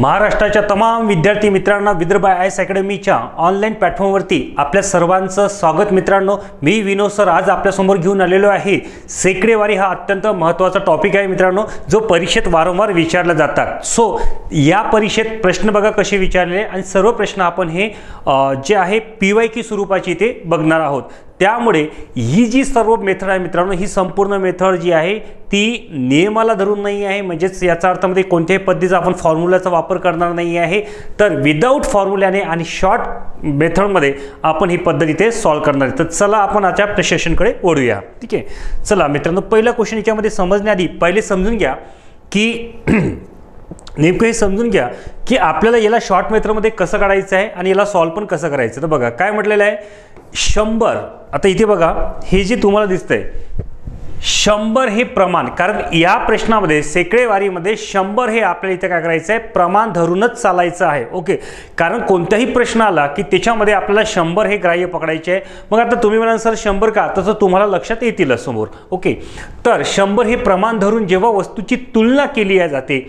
महाराष्ट्राच्या तमाम विद्यार्थी मित्रांना विदर्भ आयएस अकॅडमीच्या ऑनलाईन प्लॅटफॉर्मवरती आपल्या सर्वांचं स्वागत मित्रांनो। मी विनोद सर आज आपल्यासमोर घेऊन आलेलो आहे। सेकडेवारी हा अत्यंत महत्त्वाचा टॉपिक आहे मित्रांनो, जो परीक्षेत वारंवार विचारला जातात। सो या परीक्षेत प्रश्न बघा कसे विचारले आणि सर्व प्रश्न आपण हे जे आहे पीवायक्यू स्वरूपाची ते बघणार आहोत। त्यामुळे ही जी सर्व मेथड आहे मित्रांनो, ही संपूर्ण मेथड जी आहे ती नियमाला धरून नाही आहे, म्हणजेच याचा अर्थ मध्ये कोणत्याही पद्धतीचा आपण फॉर्म्युलाचा वापर करणार नाही आहे, तर विदाउट फॉर्म्युलाने आणि शॉर्ट मेथडमध्ये आपण ही पद्धत इथे सॉल्व्ह करणार आहे। तर चला आपण आजच्या प्रशिक्षणाकडे वळूया। ठीक आहे, चला मित्रांनो, पहिला क्वेश्चन याच्यामध्ये समजण्याआधी पहिले समजून घ्या की नेमकं हे समजून घ्या की आपल्याला याला शॉर्ट मेथडमध्ये कसं काढायचं आहे आणि याला सॉल्व्ह पण कसं करायचं। तर बघा काय म्हटलेलं आहे, 100। आता इथे बघा हे जे तुम्हाला दिसतंय 100 हे प्रमाण, कारण या प्रश्नामध्ये सेकडेवारीमध्ये 100 हे आपल्याला इथे काय करायचं आहे, प्रमाण धरूनच चालायचं आहे। ओके, कारण कोणताही प्रश्न आला की त्याच्यामध्ये आपल्याला 100 हे ग्राह्य पकडायचे आहे। मग आता तुम्ही म्हणाल सर 100 का, तसं तुम्हाला लक्षात येतील समोर। ओके, तर 100 हे प्रमाण धरून जेव्हा वस्तूची तुलना केली जाते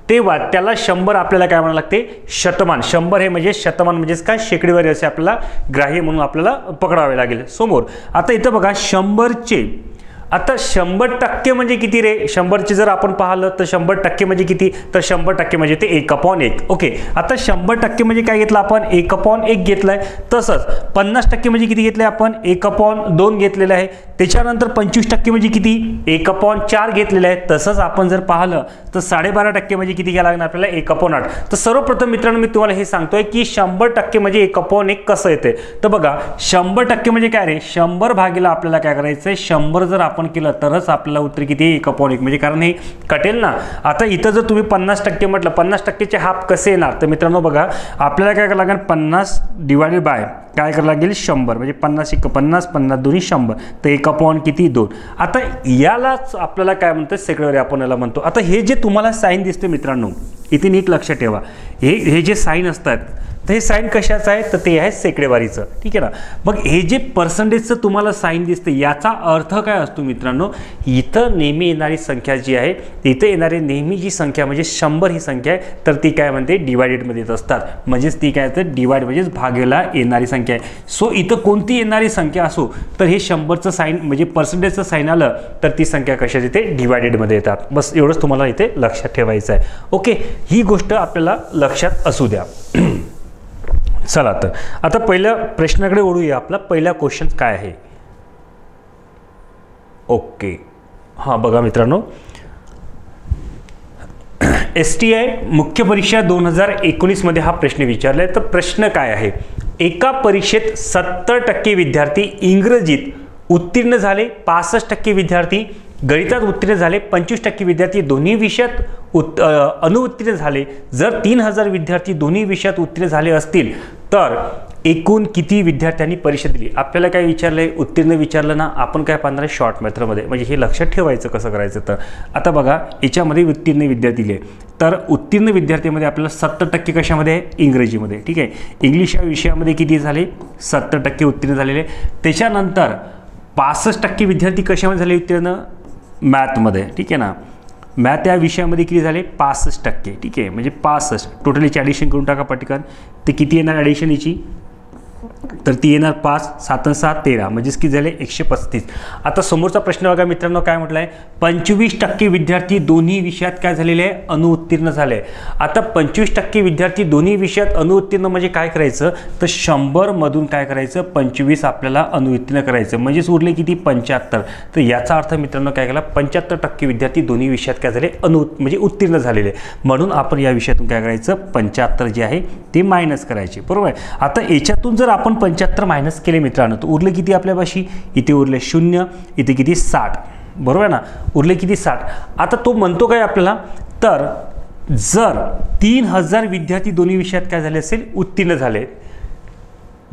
तेव्हा त्याला 100 आपल्याला काय म्हणावं लागते, शतमान। 100 हे म्हणजे शतमान म्हणजेच काय, शेकडेवारी असे आपल्याला ग्राह्य म्हणून आपल्याला पकडावे लागेल समोर। आता इथं बघा 100चे, आता 100% म्हणजे किती रे, 100चे जर आपण पाहिलं तर 100% म्हणजे किती, तर 100% म्हणजे ते 1/1। ओके, आता 100% म्हणजे काय घेतलं आपण, 1/1 घेतलाय। तसंच 50% म्हणजे किती घेतलंय आपण, 1/2 घेतलेलं आहे। त्याच्यानंतर 25% म्हणजे किती, 1/4 घेतलेलं आहे। तसंच आपण जर पाहिलं तर 12.5% म्हणजे किती घ्यायला लागणार आपल्याला, 1/8। तर सर्वप्रथम मित्रांनो मी तुम्हाला हे सांगतोय की 100% म्हणजे 1/1 कसं येते। तर बघा 100% म्हणजे काय रे, 100 भागीला आपल्याला काय करायचंय, 100 जर आपण केलं तरच आपल्याला उत्तर किती, 1/1, म्हणजे कारण हे कटेल ना। आता इथं जर तुम्ही 50% म्हटलं, 50%चे हाफ कसे येणार, तर मित्रांनो बघा आपल्याला काय करायला लागेल, 50 डिवाइडेड बाय काय करायला लागेल 100, म्हणजे 50 × 50, 50 2 100, तर 1/1 किती, 2। आता यालाच आपल्याला काय म्हणतात, सेकडेवारी आपण याला म्हणतो। आता हे जे तुम्हाला साईन दिसते मित्रांनो, इथे नीट लक्षात ठेवा, हे जे साईन असतात तर हे साईन कशाचं आहे, तर ते आहे सेकडेवारीचं। ठीक आहे ना। मग हे जे पर्सेंटेजचं तुम्हाला साईन दिसते याचा अर्थ काय असतो मित्रांनो, इथं नेहमी येणारी संख्या जी आहे, इथं येणारी नेहमी जी संख्या म्हणजे 100 ही संख्या आहे, तर ती काय म्हणते, डिवायडेडमध्ये येत असतात, म्हणजेच ती काय, तर डिवाइड म्हणजेच भागेला येणारी संख्या आहे। सो इथं कोणती येणारी संख्या असो तर हे 100चं साईन म्हणजे पर्सेंटेजचं साईन आलं तर ती संख्या कशात येते, डिवायडेडमध्ये येतात। बस एवढंच तुम्हाला इथे लक्षात ठेवायचं आहे। ओके, ही गोष्ट आपल्याला लक्षात असू द्या। चला तर आता पहिल्या प्रश्नाकडे वळूया। आपला पहिला क्वेश्चन काय आहे, ओके हां बघा मित्रांनो, STI मुख्य परीक्षा 2019 मध्ये हा प्रश्न विचारलाय। तर प्रश्न काय आहे, एका परीक्षेत 70% विद्यार्थी इंग्रजीत उत्तीर्ण झाले, 65% विद्यार्थी गणितात उत्तीर्ण झाले, 25% विद्यार्थी दोन्ही विषयात अनुत्तीर्ण झाले। जर 3000 विद्यार्थी दोन्ही विषयात उत्तीर्ण झाले असतील तर एकूण किती विद्यार्थ्यांनी परीक्षा दिली। आपल्याला काय विचारलंय, उत्तीर्ण विचारलं ना, आपण काय पाहणार आहे शॉर्ट मेथडमध्ये, म्हणजे हे लक्षात ठेवायचं कसं करायचं। तर आता बघा याच्यामध्ये उत्तीर्ण विद्यार्थी दिले, तर उत्तीर्ण विद्यार्थ्यांमध्ये आपल्याला 70% कशामध्ये आहे, इंग्रजीमध्ये। ठीक आहे, इंग्लिश या विषयामध्ये किती झाले, 70% उत्तीर्ण झालेले। त्याच्यानंतर 65% विद्यार्थी कशामध्ये झाले उत्तीर्ण, मॅथमध्ये। ठीक आहे ना, मॅथ या विषयामध्ये किती झाले, 65%। ठीक आहे, म्हणजे 65 टोटलीची ॲडिशन करून टाका पटकन, ते किती येणार ॲडिशन याची, तर ती येणार 5 7 7 13, म्हणजेच किती झाले 135। आता समोरचा प्रश्न बघा मित्रांनो, काय म्हटलं आहे, 25% विद्यार्थी दोन्ही विषयात काय झालेले आहे, अनुत्तीर्ण झाले। आता 25% विद्यार्थी दोन्ही विषयात अनुत्तीर्ण म्हणजे काय करायचं, तर 100 मधून काय करायचं, 25 आपल्याला अनुत्तीर्ण करायचं, म्हणजेच उरले किती, 75। तर याचा अर्थ मित्रांनो काय केला, 75% विद्यार्थी दोन्ही विषयात काय झाले, म्हणजे उत्तीर्ण झालेले, म्हणून आपण या विषयातून काय करायचं, 75 जे आहे ते मायनस करायचे, बरोबर आहे। आता याच्यातून जर आपण 75 मायनस केले मित्रांनो, तर उरले किती आपल्यापाशी, इथे उरले 0, इथे किती 60, बरोबर आहे ना, उरले किती 60। आता तो म्हणतो काय आपल्याला, तर जर 3000 विद्यार्थी दोन्ही विषयात काय झाले असेल, उत्तीर्ण झाले,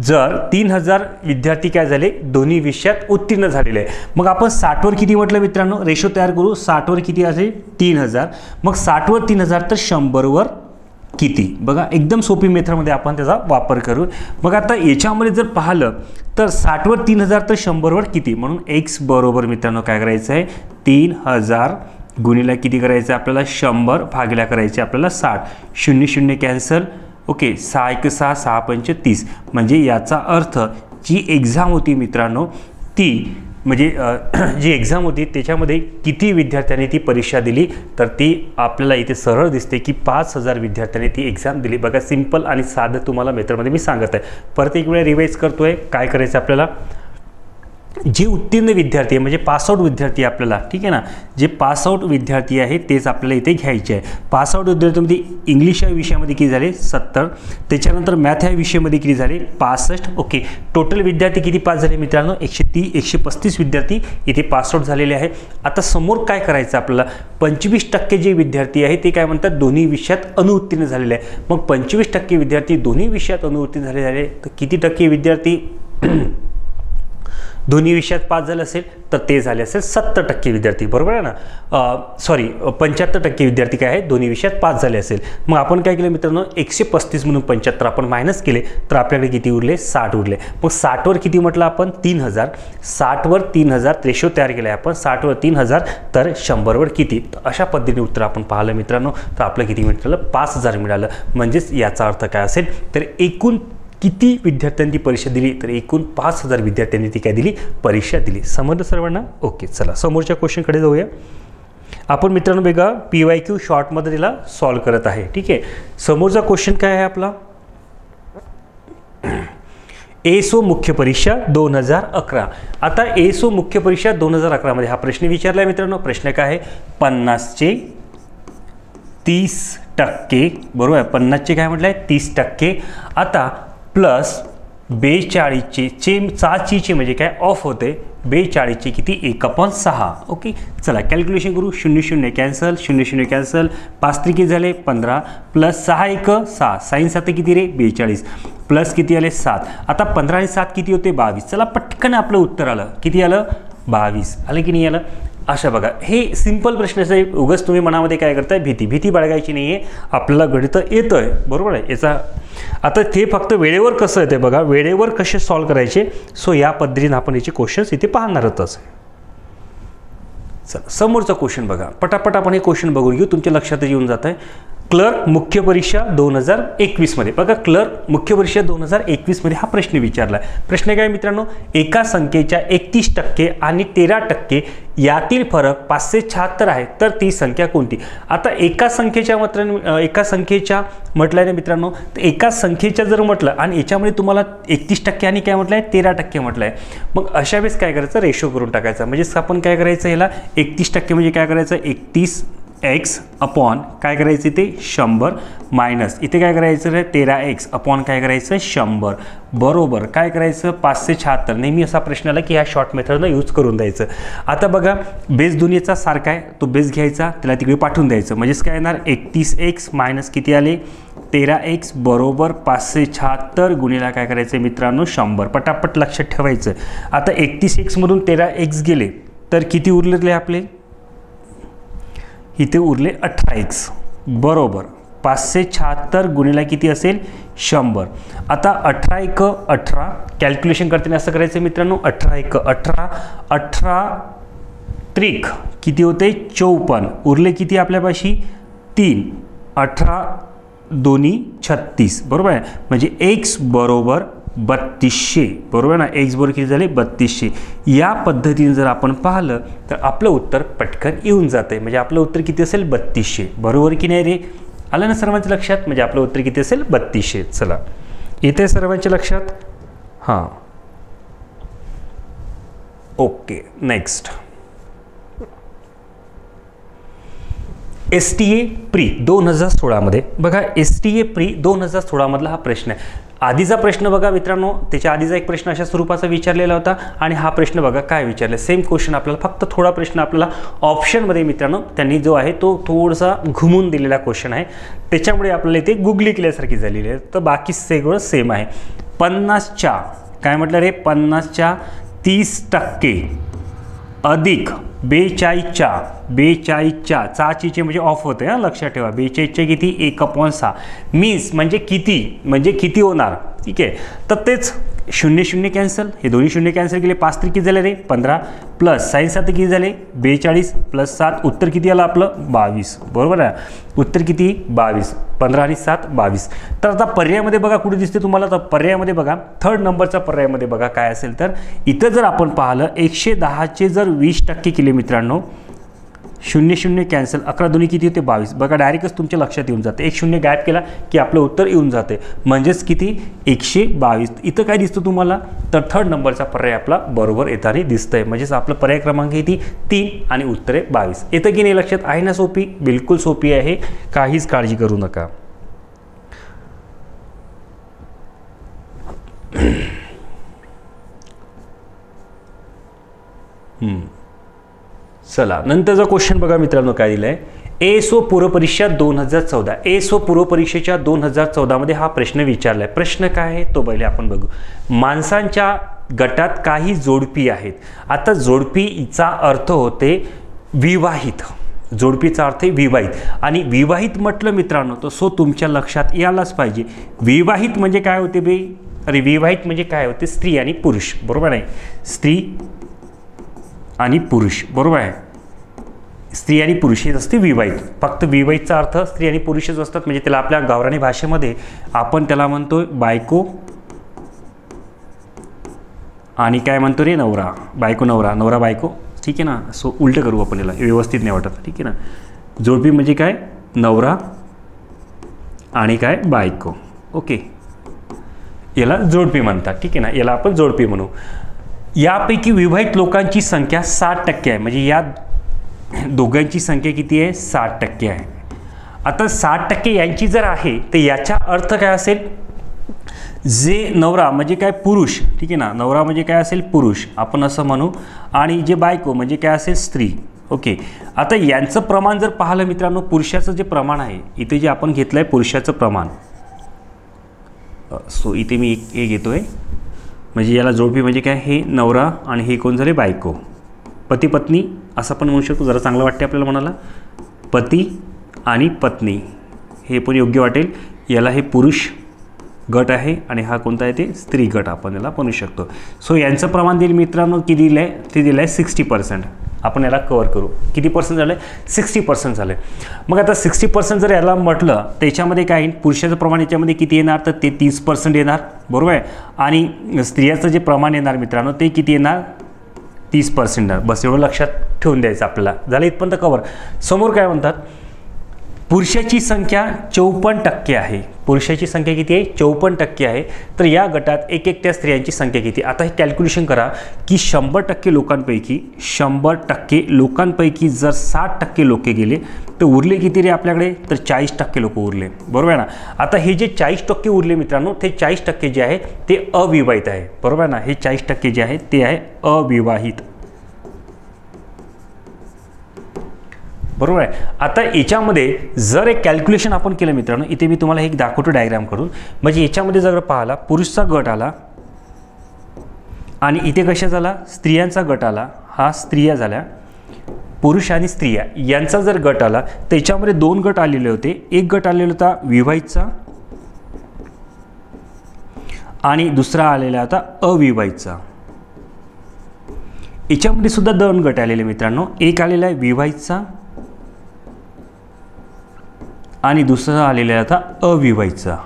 जर 3000 विद्यार्थी काय झाले दोन्ही विषयात उत्तीर्ण झालेले आहे, मग आपण 60 वर किती म्हटलं मित्रांनो, रेशो तयार करू, 60 वर किती असेल 3000, मग 60 वर 3000 तर 100 वर किती, बघा एकदम सोपी मेथडमध्ये आपण त्याचा वापर करू। मग आता याच्यामध्ये जर पाहिलं तर 60 वर 3000 तर 100 वर किती, म्हणून x बरोबर मित्रांनो काय करायचं आहे, 3000 गुणिला किती करायचं आपल्याला 100 भागिला करायचे आपल्याला 60, 0 0 कॅन्सल. ओके, 6 1 6, 6 5 30. म्हणजे याचा अर्थ जी एक्झाम होती मित्रांनो ती म्हणजे जी एक्झाम होती त्याच्यामध्ये किती विद्यार्थ्यांनी ती परीक्षा दिली, तर ती आपल्याला इथे सरळ दिसते की 5000 विद्यार्थ्यांनी ती एक्झाम दिली. बघा, सिंपल आणि साधं तुम्हाला मेथडमध्ये मी सांगत आहे. परत एक वेळा रिवाइज करतोय. काय करायचं आपल्याला, जे उत्तीर्ण विद्यार्थी आहे म्हणजे पासआउट विद्यार्थी आपल्याला, ठीक आहे ना, जे पासआउट विद्यार्थी आहे तेच आपल्याला इथे घ्यायचे आहे. पासआउट विद्यार्थ्यांमध्ये इंग्लिश या विषयामध्ये किती झाले 70, त्याच्यानंतर मॅथ या विषयामध्ये किती झाले 65. ओके, टोटल विद्यार्थी किती पास झाले मित्रांनो 135 विद्यार्थी इथे पासआउट झालेले आहे. आता समोर काय करायचं आपल्याला, 25% जे विद्यार्थी आहे ते काय म्हणतात दोन्ही विषयात अनुत्तीर्ण झालेले आहे. मग 25% विद्यार्थी दोन्ही विषयात अनुत्तीर्ण झाले तर किती टक्के विद्यार्थी दोन्ही विषयात पास झाले असेल, तर ते झाले असेल 70% विद्यार्थी. बरोबर आहे ना, सॉरी 75% विद्यार्थी काय आहे दोन्ही विषयात पास झाले असेल. मग आपण काय केलं मित्रांनो 135 म्हणून 75 आपण मायनस केले तर आपल्याकडे किती उरले 60 उरले. मग 60वर किती म्हटलं आपण 3000, 60वर 3000 रेशो तयार केला आहे आपण, 60वर 3000 तर 100वर किती. तर अशा पद्धतीने उत्तर आपण पाहिलं मित्रांनो, तर आपलं किती मिळालं 5000 मिळालं. म्हणजेच याचा अर्थ काय असेल तर एकूण किती विद्यार्थ्यांनी ती परीक्षा दिली, तर एकूण 5000 विद्यार्थ्यांनी ती काय दिली परीक्षा दिली. समजलं सर्वांना. ओके, चला समोरच्या क्वेश्चनकडे जाऊया. आपण मित्रांनो बघा PYQ शॉर्टमध्ये तिला सॉल्व करत आहे. ठीक आहे, समोरचा क्वेश्चन काय आहे आपला, ASO मुख्य परीक्षा 2011. आता ASO मुख्य परीक्षा 2011 मध्ये हा प्रश्न विचारला आहे मित्रांनो. प्रश्न काय आहे 50चे 30%, बरोबर आहे, 50चे काय म्हटलं आहे 30%. आता प्लस 42चे 4ची म्हणजे काय ऑफ होते, 42चे किती 1/6. ओके, चला कॅल्क्युलेशन करू. 0 0 कॅन्सल, 0 0 कॅन्सल, 5 त्रिके झाले 15 प्लस 6 1 6, साइन 7 किती रे 42 प्लस किती आले 7. आता 15 आणि 7 किती होते 22. चला पटकन आपलं उत्तर आलं, किती आलं 22 आलं की नाही आलं. अशा बघा, हे सिंपल प्रश्नाचं आहे. उगाच तुम्ही मनामध्ये काय करताय भीती बाळगायची नाही आहे. आपल्याला गणित येतं आहे, बरोबर आहे. याचा आता ते फक्त वेळेवर कसं येते बघा, वेळेवर कसे सॉल्व करायचे. सो या पद्धतीने आपण याचे क्वेश्चन्स इथे पाहणारच. चला समोरचा क्वेश्चन बघा, पटापट आपण हे क्वेश्चन बघून घेऊ, तुमच्या लक्षात येऊन जात आहे. क्लर्क मुख्य परीक्षा 2021 मध्ये बघा, क्लर्क मुख्य परीक्षा 2021 मध्ये हा प्रश्न विचारला आहे. प्रश्न काय मित्रांनो, एका संख्येच्या 31% आणि 13% यातील फरक 576 आहे, तर ती संख्या कोणती. आता एका संख्येच्या म्हटल्याने मित्रांनो, तर एका संख्येच्या जर म्हटलं आणि याच्यामध्ये तुम्हाला 31% आणि काय म्हटलं आहे 13% म्हटलं आहे, मग अशा वेळेस काय करायचं रेशो करून टाकायचा. म्हणजेच आपण काय करायचं, याला 31% म्हणजे काय करायचं 31x अपॉन काय करायचं ते 100 मायनस इथे काय करायचं रे 13x अपॉन काय करायचं 100 बरोबर काय करायचं 576. नेहमी असा प्रश्न आला की ह्या शॉर्ट मेथडनं यूज करून द्यायचं. आता बघा बेस दुनियेचा सारखा आहे, तो बेस घ्यायचा त्याला तिकडे पाठवून द्यायचं. म्हणजेच काय येणार 31x मायनस किती आले 13x बरोबर 576 गुणिला काय करायचं मित्रांनो 100. पटापट लक्षात ठेवायचं. आता 31x मधून 13x गेले तर किती उरले आपले, इथे उरले 18x बरोबर 576 गुणिला किती असेल 100. आता 18 1 18 कॅल्क्युलेशन करताना असं करायचं मित्रांनो 18 1 18 18 त्रिक किती होते 54 उरले किती आपल्यापाशी 3 18 दोन्ही 36 बरोबर आहे. म्हणजे x बरोबर 3200 बरोबर ना, x बरोबर किती झाले 3200. या पद्धतीने जर आपण पाहिलं तर आपलं उत्तर पटकन येऊन जाते. म्हणजे आपलं उत्तर किती असेल 3200 बरोबर की नाही रे, आलं ना सर्वांच्या लक्षात. म्हणजे आपलं उत्तर किती असेल 3200. चला येते सर्वांच्या लक्षात. हां ओके नेक्स्ट STA प्री 2016 मध्ये बघा STA प्री 2016 मधला हा प्रश्न आहे. आधीचा प्रश्न बघा मित्रांनो, त्याच्या आधीचा एक प्रश्न अशा स्वरूपाचा विचारलेला होता आणि हा प्रश्न बघा काय विचारलं सेम क्वेश्चन. आपल्याला फक्त थोडा प्रश्न आपल्याला ऑप्शनमध्ये मित्रांनो त्यांनी जो आहे तो थोडासा घुमून दिलेला क्वेश्चन आहे, त्याच्यामुळे आपल्याला इथे गुगली केल्यासारखी झालेली आहे. तर बाकी सगळं सेम आहे. 50च्या काय म्हटलं रे 50च्या 30% अधिक 42च्या चाचीचे म्हणजे ऑफ होते हां लक्षात ठेवा. 42चे किती 1/6 मीन्स म्हणजे किती होणार ठीक आहे. तर तेच शून्य शून्य कॅन्सल, हे दोन्ही शून्य कॅन्सल केले, 5 किती झाले रे 15 प्लस साईन 7 किती झाले 42 प्लस 7 उत्तर किती आलं आपलं 22. बरोबर आहे, उत्तर किती 22. 15 आणि 7 22. तर आता पर्यायामध्ये बघा कुठे दिसते तुम्हाला, तर पर्यायामध्ये बघा थर्ड नंबरचा पर्यायामध्ये बघा काय असेल, तर इथं जर आपण पाहिलं 110चे जर 20% केले मित्रांनो, शून्य शून्य कॅन्सल, 11 दोन्ही किती होते 22. बघा डायरेक्टच तुमच्या लक्षात येऊन जाते, एक शून्य गायब केला की आपलं उत्तर येऊन जाते, म्हणजेच किती 122. इथं काय दिसतं तुम्हाला, तर थर्ड नंबरचा पर्याय आपला बरोबर येताना दिसतंय, म्हणजेच आपलं पर्याय क्रमांक किती 3 आणि उत्तर आहे 22. येतं की नाही लक्षात, आहे ना सोपी, बिलकुल सोपी आहे, काहीच काळजी करू नका. चला नंतरचा क्वेश्चन बघा मित्रांनो काय दिलाय, ASO पूर्वपरीक्षा 2014. ASO पूर्वपरीक्षेच्या 2014 मध्ये हा प्रश्न विचारलाय. प्रश्न काय आहे तो पहिले आपण बघू. माणसांच्या गटात काही जोडपी आहेत. आता जोडपीचा अर्थ होते विवाहित, जोडपीचा अर्थ आहे विवाहित, आणि विवाहित म्हटलं मित्रांनो तर सो तुमच्या लक्षात यायलाच पाहिजे, विवाहित म्हणजे काय होते बे, अरे विवाहित म्हणजे काय होते, स्त्री आणि पुरुष. बरोबर आहे, स्त्री आणि पुरुष. बरोबर आहे, स्त्री आणि पुरुष हेच असते विवाहित. फक्त विवाहितचा अर्थ स्त्री आणि पुरुषच असतात, म्हणजे त्याला आपल्या गावरानी भाषेमध्ये आपण त्याला म्हणतो बायको आणि काय म्हणतो रे नवरा, बायको नवरा, नवरा बायको. ठीक आहे ना, सो उलटं करू आपण याला, व्यवस्थित नाही वाटत. ठीक आहे ना, जोडपी म्हणजे काय नवरा आणि काय बायको. ओके, याला जोडपी म्हणतात. ठीक आहे ना, याला आपण जोडपी म्हणू. यापैकी विवाहित लोकांची संख्या 60% आहे, म्हणजे या दोघांची संख्या किती आहे 60% आहे. आता 60% यांची जर आहे तर याचा अर्थ काय असेल, जे नवरा म्हणजे काय पुरुष. ठीक आहे ना, नवरा म्हणजे काय असेल पुरुष आपण असं म्हणू, आणि जे बायको म्हणजे काय असेल स्त्री. ओके, आता यांचं प्रमाण जर पाहिलं मित्रांनो, पुरुषाचं जे प्रमाण आहे इथे जे आपण घेतलं आहे पुरुषाचं प्रमाण, सो इथे मी हे घेतोय, म्हणजे याला जोडपी म्हणजे काय, हे नवरा आणि हे कोण झाले बायको, पती पत्नी असं पण म्हणू शकतो, जरा चांगलं वाटते आपल्याला म्हणाला, पती आणि पत्नी हे पण योग्य वाटेल. याला हे पुरुष गट आहे आणि हा कोणता आहे ते स्त्री गट आपण याला म्हणू शकतो. सो यांचं प्रमाण दिलं मित्रांनो किती दिलं आहे, ते दिलं आहे 60%. आपण याला कवर करू, किती पर्सेंट झालं 60% झालं. मग आता 60% जर याला म्हटलं त्याच्यामध्ये काय पुरुषाचं प्रमाण याच्यामध्ये किती येणार, तर ते 30% येणार. बरोबर आहे, आणि स्त्रियाचं जे प्रमाण येणार मित्रांनो ते किती येणार 30% येणार. बस एवढं लक्षात ठेवून द्यायचं आपल्याला. झालं इथपर्यंत कवर. समोर काय म्हणतात, पुरुषाची संख्या 54% आहे. पुरुषाची संख्या किती आहे 54% आहे. तर या गटात एकट्या स्त्रियांची संख्या किती. आता हे कॅल्क्युलेशन करा की 100% लोकांपैकी जर 60% लोक गेले तर उरले किती रे आपल्याकडे, तर 40% लोक उरले. बरोबर आहे ना. आता हे जे 40% उरले मित्रांनो, ते 40% जे आहे ते अविवाहित आहे. बरोबर आहे ना, हे 40% जे आहे ते आहे अविवाहित. बरोबर आहे. आता याच्यामध्ये जर एक कॅल्क्युलेशन आपण केलं मित्रांनो, इथे मी तुम्हाला एक दाखवतो डायग्राम करून. म्हणजे याच्यामध्ये जर पाहिला पुरुषचा गट आला आणि इथे कशा झाला स्त्रियांचा गट आला, हा स्त्रिया झाल्या, पुरुष आणि स्त्रिया यांचा जर गट आला त्याच्यामध्ये 2 गट आलेले होते. एक गट आलेला होता विवाहितचा आणि दुसरा आलेला होता अविवाहितचा. याच्यामध्ये सुद्धा 2 गट आलेले मित्रांनो, एक आलेला आहे विवाहितचा आणि दुसरा आलेला होता अविवाहितचा.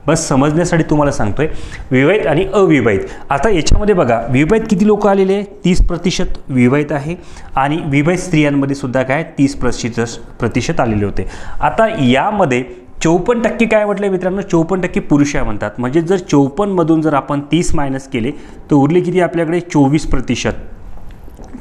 बस समजण्यासाठी तुम्हाला सांगतोय विवाहित आणि अविवाहित. आता याच्यामध्ये बघा विवाहित किती लोक आलेले आहे 30% विवाहित आहे आणि विवाहित स्त्रियांमध्ये सुद्धा काय 30% आलेले होते. आता यामध्ये 54% काय म्हटलं मित्रांनो, 54% पुरुष आहे म्हणतात. म्हणजे जर 54 मधून जर आपण 30 मायनस केले तर उरले किती आपल्याकडे 24%.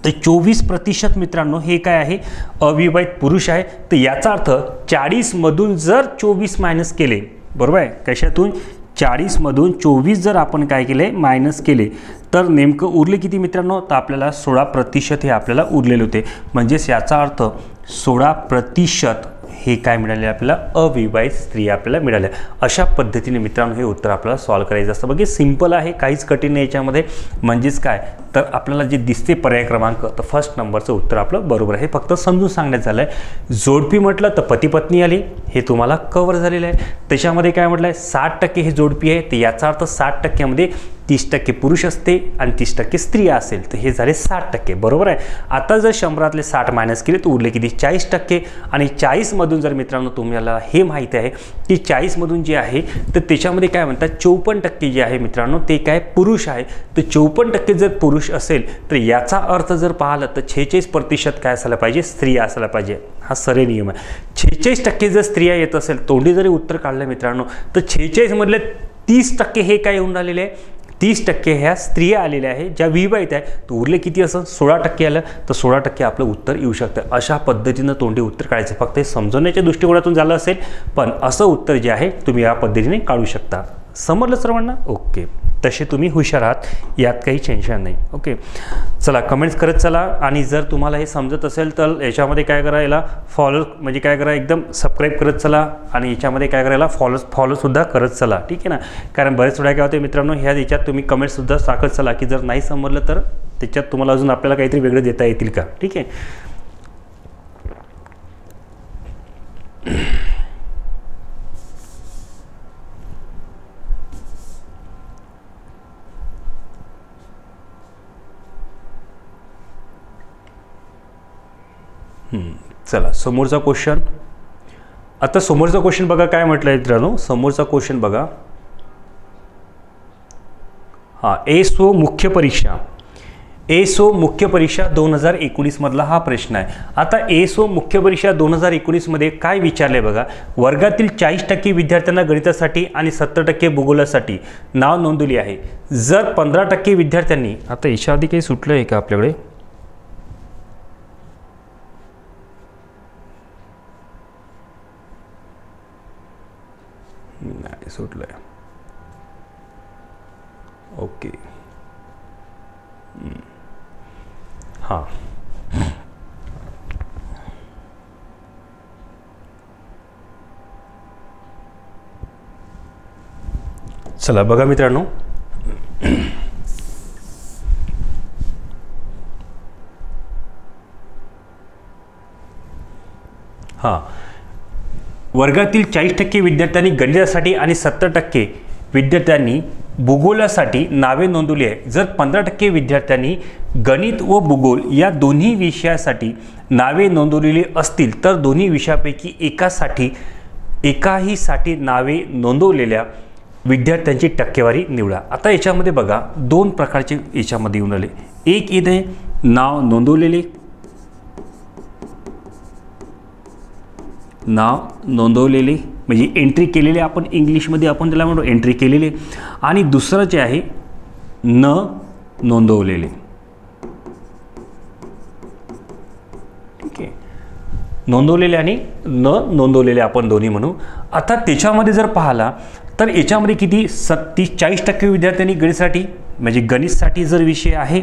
तर 24% मित्रांनो हे काय आहे अविवाहित पुरुष आहे. तर याचा अर्थ 40 मधून जर 24 मायनस केले, बरोबर आहे, कशातून 40 मधून 24 जर आपण काय केले मायनस केले तर नेमकं उरले किती मित्रांनो, तर आपल्याला 16% हे आपल्याला उरलेले होते. म्हणजेच याचा अर्थ 16% हे काय मिळाले आपल्याला अविवाहित स्त्री आपल्याला मिळाल्या. अशा पद्धतीने मित्रांनो हे उत्तर आपल्याला सॉल्व्ह करायचं असतं. बघा सिंपल आहे, काहीच कठीण नाही याच्यामध्ये. म्हणजेच काय तर आपल्याला जे दिसते पर्याय क्रमांक, तर फर्स्ट नंबरचं उत्तर आपलं बरोबर आहे. फक्त समजून सांगण्यात झालं आहे. जोडपी म्हटलं तर पती पत्नी आली, हे तुम्हाला कव्हर झालेलं आहे. त्याच्यामध्ये काय म्हटलं आहे, 60% हे जोडपी आहे, तर याचा अर्थ 60%मध्ये 30% पुरुष असते आणि 30% स्त्रिया असेल, तर हे झाले 60%. बरोबर आहे. आता जर 100तले 60 मायनस केले तर उरले किती, 40%. आणि 40मधून जर मित्रांनो तुम्हाला हे माहिती आहे की 40मधून जे आहे तर त्याच्यामध्ये काय म्हणतात 54% जे आहे मित्रांनो ते काय पुरुष आहे. तर 54% जर पुरुष असेल तर याचा अर्थ जर पाहिलं तर 46% काय असायला पाहिजे, स्त्रिया असायला पाहिजे. हा सरळ नियम आहे. 46% जर स्त्रिया येत असेल, तोंडी जरी उत्तर काढलं मित्रांनो, तर 46 मधले 30% हे काय येऊन राहिलेले आहे, 30% ह्या स्त्रिया आलेल्या आहे ज्या विवाहित आहे. तर उरले किती असं 16% आलं, तर 16% आपलं उत्तर येऊ शकतं. अशा पद्धतीनं तोंडी उत्तर काढायचं. फक्त हे समजवण्याच्या दृष्टिकोनातून झालं असेल, पण असं उत्तर जे आहे तुम्ही या पद्धतीने काढू शकता. समजलं सर्वांना? ओके. तसे तुम्ही हुशार आहात, यात काही टेन्शन नाही. ओके, चला कमेंट्स करत चला. आणि जर तुम्हाला हे समजत असेल तर याच्यामध्ये काय करा, याला फॉलो म्हणजे काय करा, एकदम सबस्क्राईब करत चला. आणि याच्यामध्ये काय करायला फॉलोसुद्धा करत चला. ठीक आहे ना. कारण बरेच वेळा काय होते मित्रांनो, ह्या याच्यात तुम्ही कमेंट्ससुद्धा टाकत चला की जर नाही समजलं तर त्याच्यात तुम्हाला अजून आपल्याला काहीतरी वेगळं देता येतील का. ठीक आहे. चला समोरचा क्वेश्चन. आता समोरचा क्वेश्चन बघा काय म्हटलं आहे मित्रांनो. समोरचा क्वेश्चन बघा. एसओ मुख्य परीक्षा, एसओ मुख्य परीक्षा 2019 मधला हा प्रश्न आहे. आता एसओ मुख्य परीक्षा 2019 मध्ये काय विचारले बघा. वर्गातील 40% विद्यार्थ्यांना गणितासाठी आणि 70% भूगोलासाठी नाव नोंदवली आहे. जर 15% विद्यार्थ्यांनी, आता याच्या आधी काही सुटलं आहे का आपल्याकडे, नाही सुटलंय. ओके. हां, चला बघा मित्रांनो. हां, वर्गातील 40% विद्यार्थ्यांनी गणितासाठी आणि 70% विद्यार्थ्यांनी भूगोलासाठी नावे नोंदवली आहे. जर 15% विद्यार्थ्यांनी गणित व भूगोल या दोन्ही विषयासाठी नावे नोंदवलेली असतील तर दोन्ही विषयापैकी एकाहीसाठी नावे नोंदवलेल्या विद्यार्थ्यांची टक्केवारी निवडा. आता याच्यामध्ये बघा दोन प्रकारचे याच्यामध्ये येऊन आले. एक इथे नाव नोंदवलेले, नाव नोंदवलेले म्हणजे एंट्री केलेले, आपण इंग्लिशमध्ये आपण त्याला म्हणतो एंट्री केलेले. आणि दुसरं जे आहे न नोंदवलेले. ठीक आहे, नोंदवलेले आणि न नोंदवलेले आपण दोन्ही म्हणू. आता त्याच्यामध्ये जर पाहिला तर याच्यामध्ये किती 40% विद्यार्थ्यांनी गणितासाठी म्हणजे गणितसाठी जर विषय आहे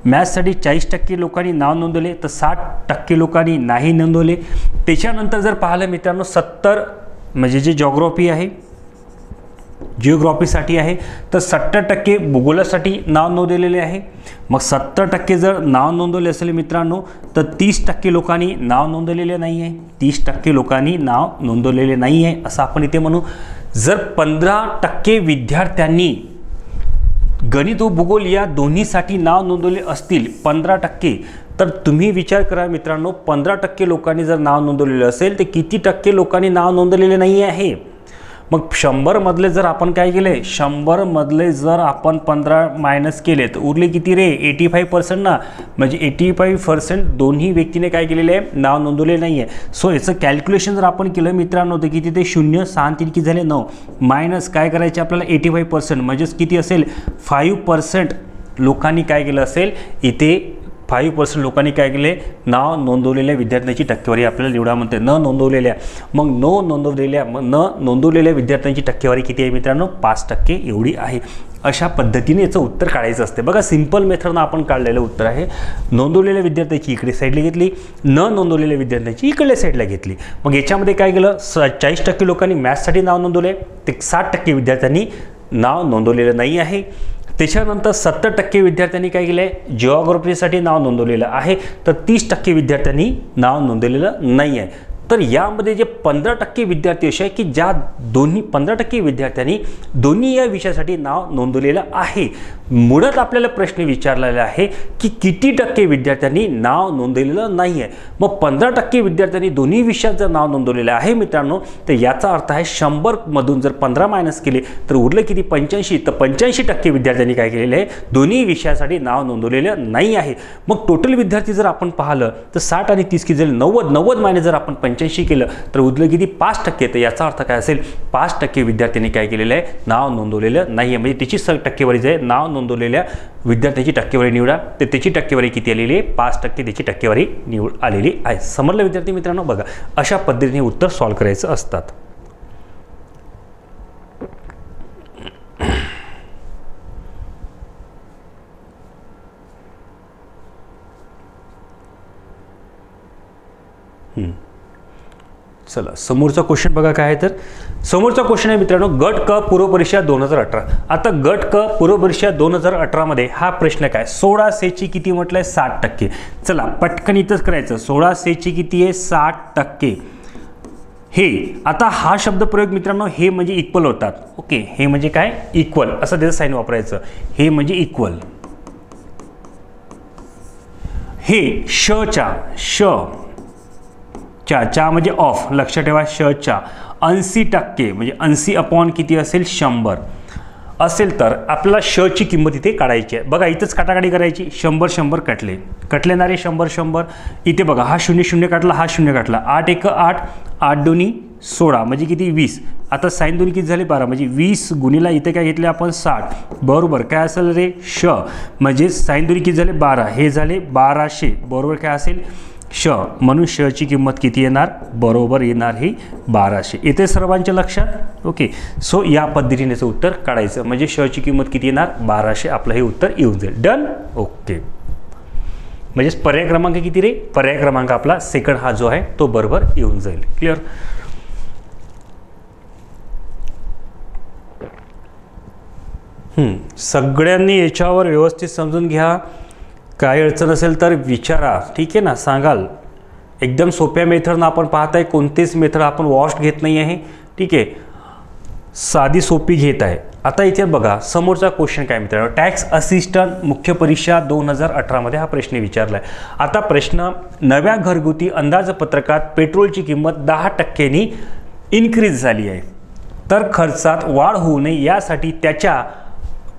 मॅथ्ससाठी 40% लोकांनी नाव नोंदवले, तर 60% लोकांनी नाही नोंदवले. त्याच्यानंतर जर पाहिलं मित्रांनो 70 म्हणजे जे जिओग्राफी आहे, जिओग्राफीसाठी आहे, तर 70% भूगोलासाठी नाव नोंदवलेले आहे. मग 70% जर नाव नोंदवले असेल मित्रांनो तर 30% लोकांनी नाव नोंदवलेले नाही आहे. 30% लोकांनी नाव नोंदवलेले नाही आहे असं आपण इथे म्हणू. जर 15% विद्यार्थ्यांनी गणित व भूगोल या दोन्हीसाठी नाव नोंदवले असतील 15%, तर तुम्ही विचार करा मित्रांनो 15% लोकांनी जर नाव नोंदवलेलं असेल तर किती टक्के लोकांनी नाव नोंदवलेले नाही आहे. मग 100 मधले जर आपण काय केले, 100 मधले जर आपण 15 मायनस केले तर उरले किती रे, 85% ना. म्हणजे 85% दोन्ही व्यक्तीने काय केलेले आहे, नाव नोंदवले नाही आहे. सो याचं कॅल्क्युलेशन जर आपण केलं मित्रांनो तर किती ते 0 6 3 किती झाले 9 मायनस काय करायचे आपल्याला 85% म्हणजेच किती असेल 5% लोकांनी काय केलं असेल इथे 5% लोकांनी काय केले, नाव नोंदवलेल्या विद्यार्थ्यांची टक्केवारी आपल्याला निवडा म्हणते. न नोंदवलेल्या विद्यार्थ्यांची टक्केवारी किती आहे मित्रांनो 5% एवढी आहे. अशा पद्धतीने याचं उत्तर काढायचं असते. बघा सिंपल मेथडनं आपण काढलेलं उत्तर आहे. नोंदवलेल्या विद्यार्थ्यांची इकडे साईडला घेतली, न नोंदवलेल्या विद्यार्थ्यांची इकडल्या साईडला घेतली. मग याच्यामध्ये काय केलं 40% लोकांनी मॅथ्ससाठी नाव नोंदवले, ते 60% विद्यार्थ्यांनी नाव नोंदवलेलं नाही आहे. त्याच्यानंतर 70% विद्यार्थ्यांनी काय केलं आहे, जिओग्राफीसाठी नाव नोंदवलेलं आहे, तर 30% विद्यार्थ्यांनी नाव नोंदवलेलं नाही आहे. तर यामध्ये जे 15% विद्यार्थी असे आहे की ज्या 15% विद्यार्थ्यांनी दोन्ही या विषयासाठी नाव नोंदवलेलं आहे. मुळात आपल्याला प्रश्न विचारलेला आहे की किती टक्के विद्यार्थ्यांनी नाव नोंदवलेलं नाही आहे. मग 15% विद्यार्थ्यांनी दोन्ही विषयात जर नाव नोंदवलेलं आहे मित्रांनो, तर याचा अर्थ आहे 100मधून जर 15 मायनस केले तर उरलं किती, 85. तर 85% विद्यार्थ्यांनी काय केलेलं आहे, दोन्ही विषयासाठी नाव नोंदवलेलं नाही आहे. मग टोटल विद्यार्थी जर आपण पाहिलं तर 60 आणि 30 किती झाले, 90 मायनस जर आपण 85 केलं तर उरलं किती, 5%. तर याचा अर्थ काय असेल, 5% विद्यार्थ्यांनी काय केलेलं आहे, नाव नोंदवलेलं नाही आहे. म्हणजे त्याची टक्केवारी जे आहे, नाव नोंदवलेल्या विद्यार्थ्याची टक्केवारी निवडा, तर त्याची टक्केवारी किती आलेली आहे, 5% त्याची टक्केवारी निवड आलेली आहे. समजलं विद्यार्थी मित्रांनो? बघा, अशा पद्धतीने उत्तर सॉल्व्ह करायचं असतात. चला समोरचा क्वेश्चन बघा काय आहे. तर समोरचा क्वेश्चन आहे मित्रांनो, गट क पूर्व परीक्षा 2018. आता गट क पूर्व परीक्षा 2018 मध्ये हा प्रश्न काय, 16 ची किती म्हटलंय, 60%. चला पटकन इथंच करायचं, 16 ची किती आहे, 60%. हे आता हा शब्द प्रयोग मित्रांनो, हे म्हणजे इक्वल होतात. ओके, हे म्हणजे काय, इक्वल, असं त्याचं साइन वापरायचं. हे म्हणजे इक्वल. हे च्या म्हणजे ऑफ, लक्षात ठेवा, च्या 80% म्हणजे 80 अपॉन किती असेल, 100 असेल तर आपल्याला ची किंमत इथे काढायची आहे. बघा इथंच काटाकाटी करायची, 100 कटलेणारे 100. इथे बघा हा 0 काटला, हा 0 काटला, 8 1 8, 8 2 16 म्हणजे किती, 20. आता साइन 2 किती झाले, 12 म्हणजे 20 गुणिला इथे काय घेतले आपण, 60 बरोबर. काय असेल रे, म्हणजे साइन 2 किती झाले, 12, हे झाले 1200 बरोबर. काय असेल, म्हणून ची किंमत किती येणार, बरोबर येणार ही 1200. येते सर्वांच्या लक्षात? ओके, सो या पद्धतीने उत्तर काढायचं. म्हणजे ची किंमत किती येणार, 1200. आपलं हे उत्तर येऊन जाईल. डन. ओके, म्हणजे पर्याय क्रमांक किती रे, पर्याय क्रमांक आपला सेकंड हा जो आहे तो बरोबर येऊन जाईल. क्लिअर? सगळ्यांनी याच्यावर व्यवस्थित समजून घ्या. काय अडचण असेल तर विचारा, ठीक आहे ना, सांगाल. एकदम सोप्या मेथडनं आपण पाहताय, कोणतेच मेथड आपण वॉस्ट घेत नाही आहे, ठीक आहे, साधी सोपी घेत आहे. आता इथे बघा समोरचा क्वेश्चन काय मित्रांनो, टॅक्स असिस्टंट मुख्य परीक्षा 2018 मध्ये हा प्रश्न विचारला आहे. आता प्रश्न, नव्या घरगुती अंदाजपत्रकात पेट्रोलची किंमत 10%नी इन्क्रीज झाली आहे, तर खर्चात वाढ होऊ नये यासाठी त्याच्या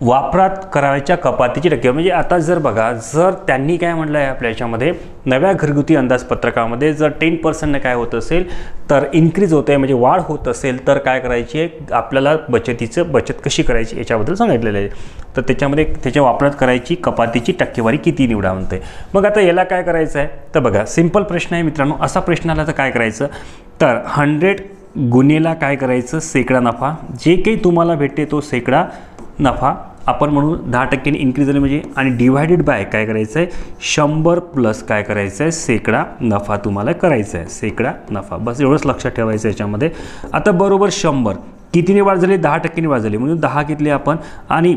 वापरात करायच्या कपातीची टक्के. म्हणजे आता जर बघा, जर त्यांनी काय म्हटलं आहे आपल्या याच्यामध्ये, नव्या घरगुती अंदाजपत्रकामध्ये जर 10% काय होत असेल तर इन्क्रीज होत आहे, म्हणजे वाढ होत असेल तर काय करायची आहे, आपल्याला बचत कशी करायची याच्याबद्दल सांगितलेलं आहे. तर त्याच्यामध्ये त्याच्या वापरात करायची कपातीची टक्केवारी किती निवडा म्हणते. मग आता याला काय करायचं आहे, तर बघा सिंपल प्रश्न आहे मित्रांनो. असा प्रश्न आला तर काय करायचं, तर 100 गुणिला काय करायचं, शेकडा नफा, जे काही तुम्हाला भेटते तो शेकडा नफा आपण म्हणून 10%नी इन्क्रीज झाले म्हणजे, आणि डिवायडेड बाय काय करायचं आहे, 100 प्लस काय करायचं आहे, शेकडा नफा तुम्हाला करायचा आहे, शेकडा नफा. बस एवढंच लक्षात ठेवायचं याच्यामध्ये. आता बरोबर 100 कितीने वाढ झाली, 10%नी वाढ झाली, म्हणून 10 घेतले आपण, आणि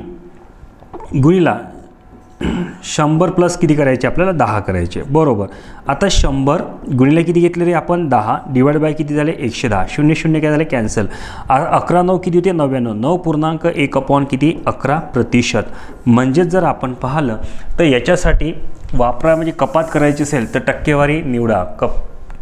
गुणिला 100 प्लस किती करायचे आपल्याला, 10 करायचे बरोबर. आता 100 गुणिले किती घेतले रे आपण, 10, डिवाइड बाय किती झाले, 110, 0 काय झाले, कॅन्सल. 11 9 किती होते, 99, 9.1 अपॉन किती, 11%. म्हणजेच जर आपण पाहिलं तर याच्यासाठी वापरा म्हणजे कपात करायची असेल तर टक्केवारी निवडा.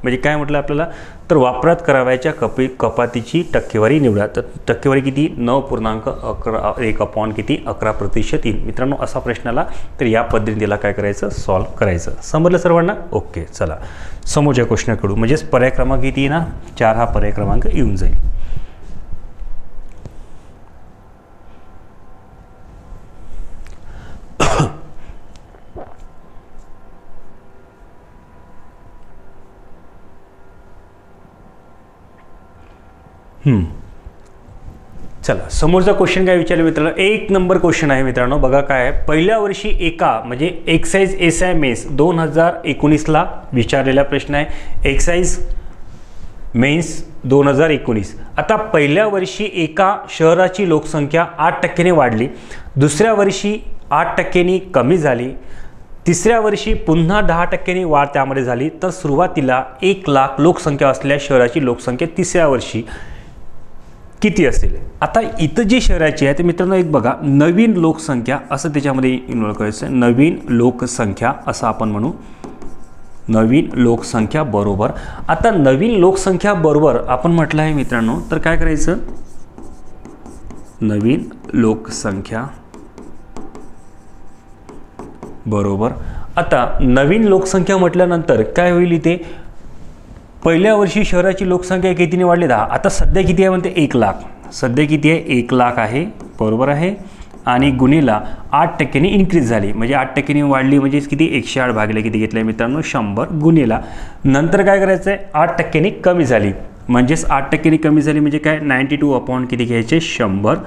म्हणजे काय म्हटलं आपल्याला, तर वापरात करावयाच्या कपातीची टक्केवारी निवडा. तर टक्केवारी किती, 9.1 अपॉन किती, 11% येईल. मित्रांनो असा प्रश्नाला तर या पद्धतीला काय करायचं, सॉल्व्ह करायचं. समजलं सर्वांना? ओके, चला समोरच्या क्वेश्चनकडू. म्हणजेच पर्याय क्रमांक किती ना, 4 हा पर्याय क्रमांक येऊन जाईल. चला समोरचा क्वेश्चन काय विचारलं मित्रांनो, 1 नंबर क्वेश्चन आहे मित्रांनो. बघा काय आहे, पहिल्या वर्षी म्हणजे एक्साइज एसआय मेन्स 2019ला विचारलेला प्रश्न आहे. Excise mains 2019. आता पहिल्या वर्षी एका शहराची लोकसंख्या 8% वाढली, दुसऱ्या वर्षी 8% कमी झाली, तिसऱ्या वर्षी पुन्हा 10% वाढ त्यामध्ये झाली. तर सुरुवातीला 1 लाख लोकसंख्या असलेल्या शहराची लोकसंख्या तिसऱ्या वर्षी किती असेल. आता इथं जी शहराची आहे ते मित्रांनो एक बघा, नवीन लोकसंख्या असं त्याच्यामध्ये इन्व्हॉल्व करायचं. नवीन लोकसंख्या असं आपण म्हणू, नवीन लोकसंख्या बरोबर. आता नवीन लोकसंख्या बरोबर आपण म्हटलं आहे मित्रांनो, तर काय करायचं, नवीन लोकसंख्या बरोबर. आता नवीन लोकसंख्या म्हटल्यानंतर काय होईल, इथे पहिल्या वर्षी शहराची लोकसंख्या कितीने वाढली, 10. आता सध्या किती आहे म्हणते, 1 लाख. सध्या किती आहे, 1 लाख आहे, बरोबर आहे. आणि गुणिला 8% इन्क्रीज झाली, म्हणजे 8% वाढली, म्हणजे किती, 108 भागिले किती घेतलं आहे मित्रांनो, 100. गुणिला नंतर काय करायचं आहे, 8% कमी झाली, म्हणजेच 8% कमी झाली म्हणजे काय, 92 अपॉन किती घ्यायचे, 100.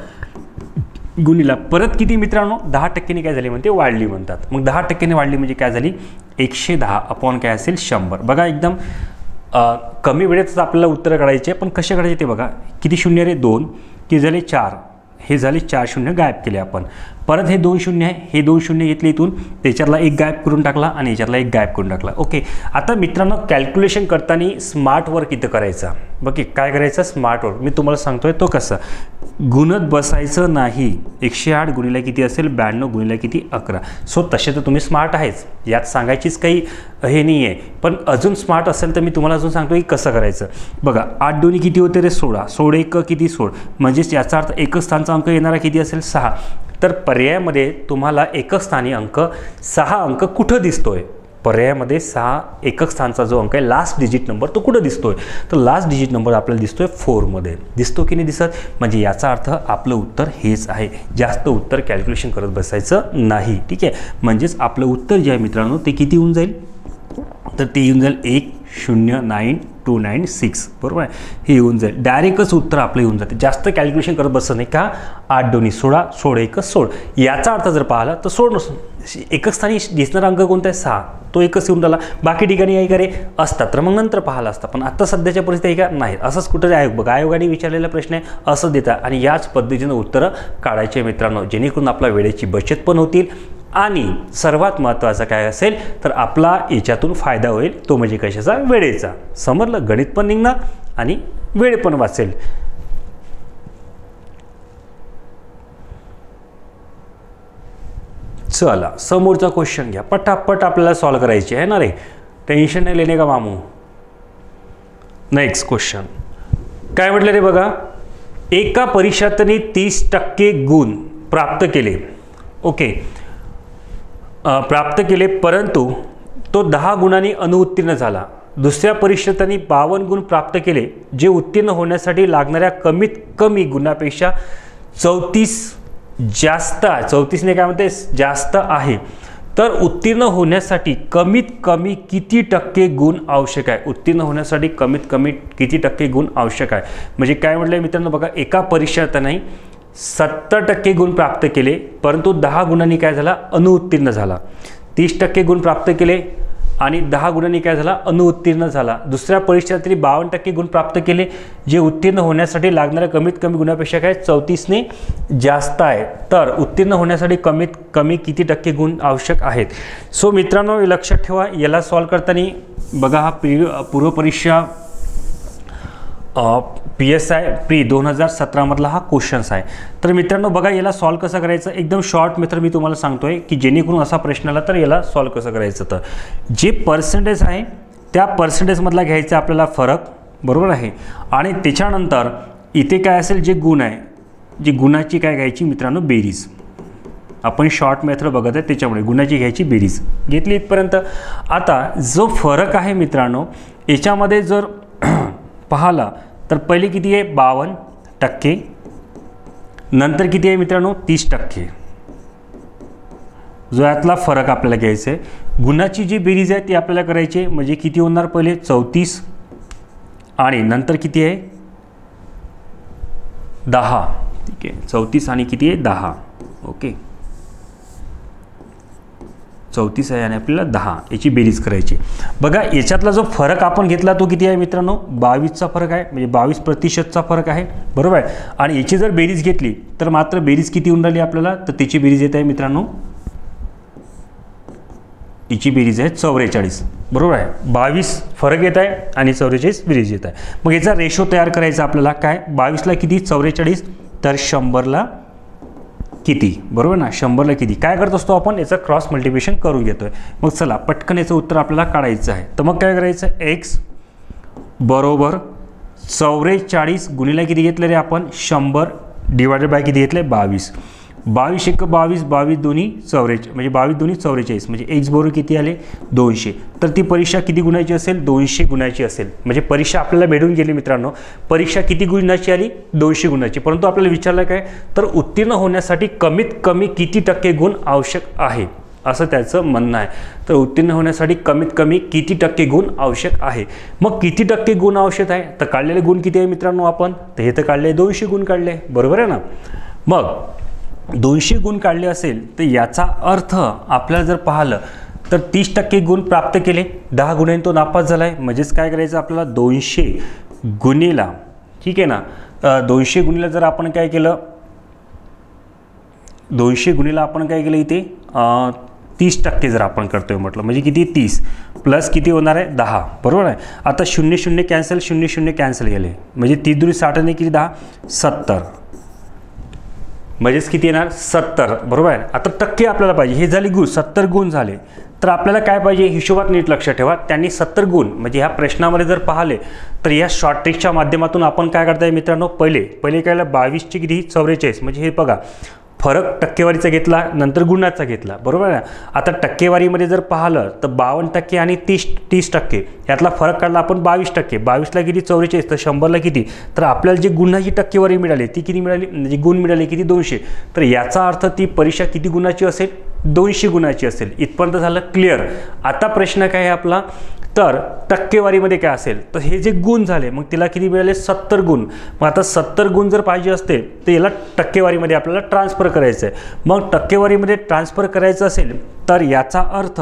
गुणिला परत किती मित्रांनो, 10% काय झाली म्हणते, वाढली म्हणतात. मग 10% वाढली म्हणजे काय झाली, 110 अपॉन काय असेल, 100. बघा एकदम कमी वेळेतच आपल्याला उत्तर काढायचे, पण कसे काढायचे ते बघा. किती शून्य रे, 2, किती झाले 4, हे झाले 4 शून्य गायब केले आपण. परत हे 2 शून्य आहे, हे 2 शून्य घेतले इथून, त्याच्यातला एक गायब करून टाकला आणि याच्यातला एक गायब करून टाकला. ओके. आता मित्रांनो कॅल्क्युलेशन करताना स्मार्ट वर्क इथं करायचा. बघ काय करायचं, स्मार्ट वर्क मी तुम्हाला सांगतोय तो कसं, गुणत बसायचं नाही. 108 गुणिले किती असेल, 92 गुणिले किती, 11. सो तसे तर तुम्ही स्मार्ट आहेच, यात सांगायचीच काही हे नाही आहे, पण अजून स्मार्ट असेल तर मी तुम्हाला अजून सांगतो की कसं करायचं. बघा 8 दोन्ही किती होते रे, 16. 16 1 किती, 16. म्हणजेच याचा अर्थ एकच स्थानचा अंक येणारा किती असेल, 6. तर पर्यायामध्ये तुम्हाला एकक स्थानी अंक 6 अंक कुठं दिसतोय, पर्यायामध्ये 6 एकक स्थानचा जो अंक आहे, लास्ट डिजिट नंबर, तो कुठं दिसतोय, तर लास्ट डिजिट नंबर आपल्याला दिसतोय 4 मध्ये. दिसतो की नाही दिसत, म्हणजे याचा अर्थ आपलं उत्तर हेच आहे. जास्त उत्तर कॅल्क्युलेशन करत बसायचं नाही. ठीक आहे, म्हणजेच आपलं उत्तर जे आहे मित्रांनो ते किती होऊन जाईल, तर ते येऊन जाईल 109296. बरोबर आहे, हे येऊन जाईल. डायरेक्टच उत्तर आपलं येऊन जाते, जास्त कॅल्क्युलेशन करत बसत नाही. का, 8 दोन्ही 16, 16 1 16. याचा अर्थ जर पाहिला तर 16 एकच स्थानी दिसणारा अंक कोणता आहे, 6. तो एकच येऊन राहिला, बाकी ठिकाणी काही करे असतात तर मग नंतर पाहिला असता, पण आता सध्याच्या परिस्थिती आहे का, नाही. असंच कुठं आयोग बघा, आयोगाने विचारलेला प्रश्न आहे असं देतात, आणि याच पद्धतीनं उत्तरं काढायचे मित्रांनो, जेणेकरून आपल्या वेळेची बचत पण होतील. आणि सर्वात महत्त्वाचं काय असेल तर आपला याच्यातून फायदा होईल, तो म्हणजे कशाचा, वेळेचा. समजलं, गणित पण निघणार आणि वेळ पण वाचेल. चला समोरचा क्वेश्चन घ्या, पटापट आपल्याला सॉल्व करायचे आहे ना रे, टेन्शन नाही लेणे का मामू. नेक्स्ट क्वेश्चन काय म्हटलं रे बघा, एका परीक्षार्थीने 30% गुण प्राप्त केले. ओके, प्राप्त केले, परंतु तो 10 गुणांनी अनुत्तीर्ण झाला. दुसऱ्या परीक्षार्थीने 52 गुण प्राप्त केले, जे उत्तीर्ण होण्यासाठी लागणाऱ्या कमीत कमी गुणापेक्षा 34 जास्त आहे. 34ने काय म्हणते, जास्त आहे. तर उत्तीर्ण होण्यासाठी कमीत कमी किती टक्के गुण आवश्यक आहे, उत्तीर्ण होण्यासाठी कमीत कमी किती टक्के गुण आवश्यक आहे. म्हणजे काय म्हटलंय मित्रांनो बघा, एका परीक्षार्थीने 70% गुण प्राप्त केले, परंतु 10 गुणांनी काय झाला, अनुत्तीर्ण झाला. 30% गुण प्राप्त केले आणि 10 गुणांनी काय झाला, अनुत्तीर्ण झाला. दुसऱ्या परीक्षार्थीने 52% गुण प्राप्त केले, जे उत्तीर्ण होण्यासाठी लागणाऱ्या कमीत कमी गुणापेक्षा काय 34ने जास्त आहे. तर उत्तीर्ण होण्यासाठी कमीत कमी किती टक्के गुण आवश्यक आहेत. सो मित्रांनो लक्षात ठेवा, याला सॉल्व करताना बघा हा पूर्व परीक्षा PSI प्री 2017 मधला हा क्वेश्चन्स आहे. तर मित्रांनो बघा याला सॉल्व कसं करायचं, एकदम शॉर्ट मेथड मी तुम्हाला सांगतोय की जेणेकरून असा प्रश्न आला तर याला सॉल्व कसं करायचं. तर जे पर्सेंटेज आहे त्या पर्सेंटेजमधला घ्यायचा आपल्याला फरक, बरोबर आहे. आणि त्याच्यानंतर इथे काय असेल, जे गुण आहे, जी गुणाची काय घ्यायची मित्रांनो, बेरीज. आपण शॉर्ट मेथड बघत आहे त्याच्यामुळे गुणाची घ्यायची बेरीज घेतली इथपर्यंत. आता जो फरक आहे मित्रांनो याच्यामध्ये जर पाहिला तर पहिले किती आहे, 52%, नंतर किती आहे मित्रांनो, 30%. जो यातला फरक आपल्याला घ्यायचा आहे. गुणाची जी बेरीज आहे ती आपल्याला करायची आहे, म्हणजे किती होणार, पहिले 34 आणि नंतर किती आहे, 10. ठीक आहे, 34 आणि किती आहे, 10. ओके, 34 आहे आणि आपल्याला 10 याची बेरीज करायची. बघा याच्यातला जो फरक आपण घेतला तो किती आहे मित्रांनो, 22चा फरक आहे, म्हणजे 22% फरक आहे, बरोबर आहे. आणि याची जर बेरीज घेतली तर मात्र बेरीज किती होऊन राहिली आपल्याला, तर त्याची बेरीज येत आहे मित्रांनो, याची बेरीज आहे 44, बरोबर आहे. 22 फरक येत आहे आणि 44 बेरीज येत आहे. मग याचा रेशो तयार करायचा आपल्याला, काय 22ला किती 44, तर 100ला किती, बरोबर ना, 100ला किती काय करत असतो आपण, याचं क्रॉस मल्टिप्लिकेशन करून घेतोय. मग चला पटकन याचं उत्तर आपल्याला काढायचं आहे. तर मग काय करायचं, x बरोबर 44 गुणिले किती घेतले रे आपण, 100 डिवायडेड बाय किती घेतले 22, 22 1 22, 22 दोन्ही 44, म्हणजे 22 दोन्ही 44, म्हणजे x बरोबर किती आले 200. तर ती परीक्षा किती गुणाची असेल, 200 गुणाची असेल. म्हणजे परीक्षा आपल्याला भेटून गेली मित्रांनो. परीक्षा किती गुणाची आली, 200 गुणाची. परंतु आपल्याला विचारलं काय, तर उत्तीर्ण होण्यासाठी कमीत कमी किती टक्के गुण आवश्यक आहे, असं त्याचं म्हणणं आहे. तर उत्तीर्ण होण्यासाठी कमीत कमी किती टक्के गुण आवश्यक आहे. मग किती टक्के गुण आवश्यक आहे, तर काढलेले गुण किती आहे मित्रांनो आपण, तर हे तर काढले 200 गुण काढले, बरोबर आहे ना. मग 200 गुण काढले असेल तर याचा अर्थ आपल्याला जर पाहिलं तर 30% गुण प्राप्त केले, 10 गुणांनी तो नापास झाला आहे. म्हणजेच काय करायचं आपल्याला, 200 गुणिला, ठीक आहे ना, 200 गुणिला जर आपण काय केलं, 200 गुणिला आपण काय केलं इथे 30% जर आपण करतोय म्हटलं, म्हणजे किती 30 प्लस किती होणार आहे 10, बरोबर आहे. आता 0 0 कॅन्सल, 0 0 कॅन्सल गेले, म्हणजे 30 दुनी 60 आणि किती 10 70, म्हणजेच किती येणार 70, बरोबर आहे. आता टक्के आपल्याला पाहिजे, हे झाले गुण, 70 गुण झाले. तर आपल्याला काय पाहिजे, हिशोबात नीट लक्षात ठेवा, त्यांनी 70 गुण म्हणजे ह्या प्रश्नामध्ये जर पाहिले तर या शॉर्ट ट्रिकच्या माध्यमातून आपण काय करताय मित्रांनो, पहिले काय केलं, 22ची किती 44, म्हणजे हे बघा फरक टक्केवारीचा घेतला, नंतर गुणाचा घेतला, बरोबर आहे. आता टक्केवारीमध्ये जर पाहिलं तर 52% आणि 30% यातला फरक काढला आपण 22%, 22ला किती 44, तर 100ला किती, तर आपल्याला जी गुणाची टक्केवारी मिळाली ती किती मिळाली, म्हणजे गुण मिळाले किती 200. तर याचा अर्थ ती परीक्षा किती गुणाची असेल, 200 गुणाची असेल. इथपर्यंत झालं क्लिअर. आता प्रश्न काय आहे आपला, तर टक्केवारीमध्ये काय असेल, तर हे जे गुण झाले मग तिला किती मिळाले 70 गुण. मग आता 70 गुण जर पाहिजे असते तर याला टक्केवारीमध्ये आपल्याला ट्रान्सफर करायचं आहे. मग टक्केवारीमध्ये ट्रान्सफर करायचं असेल तर याचा अर्थ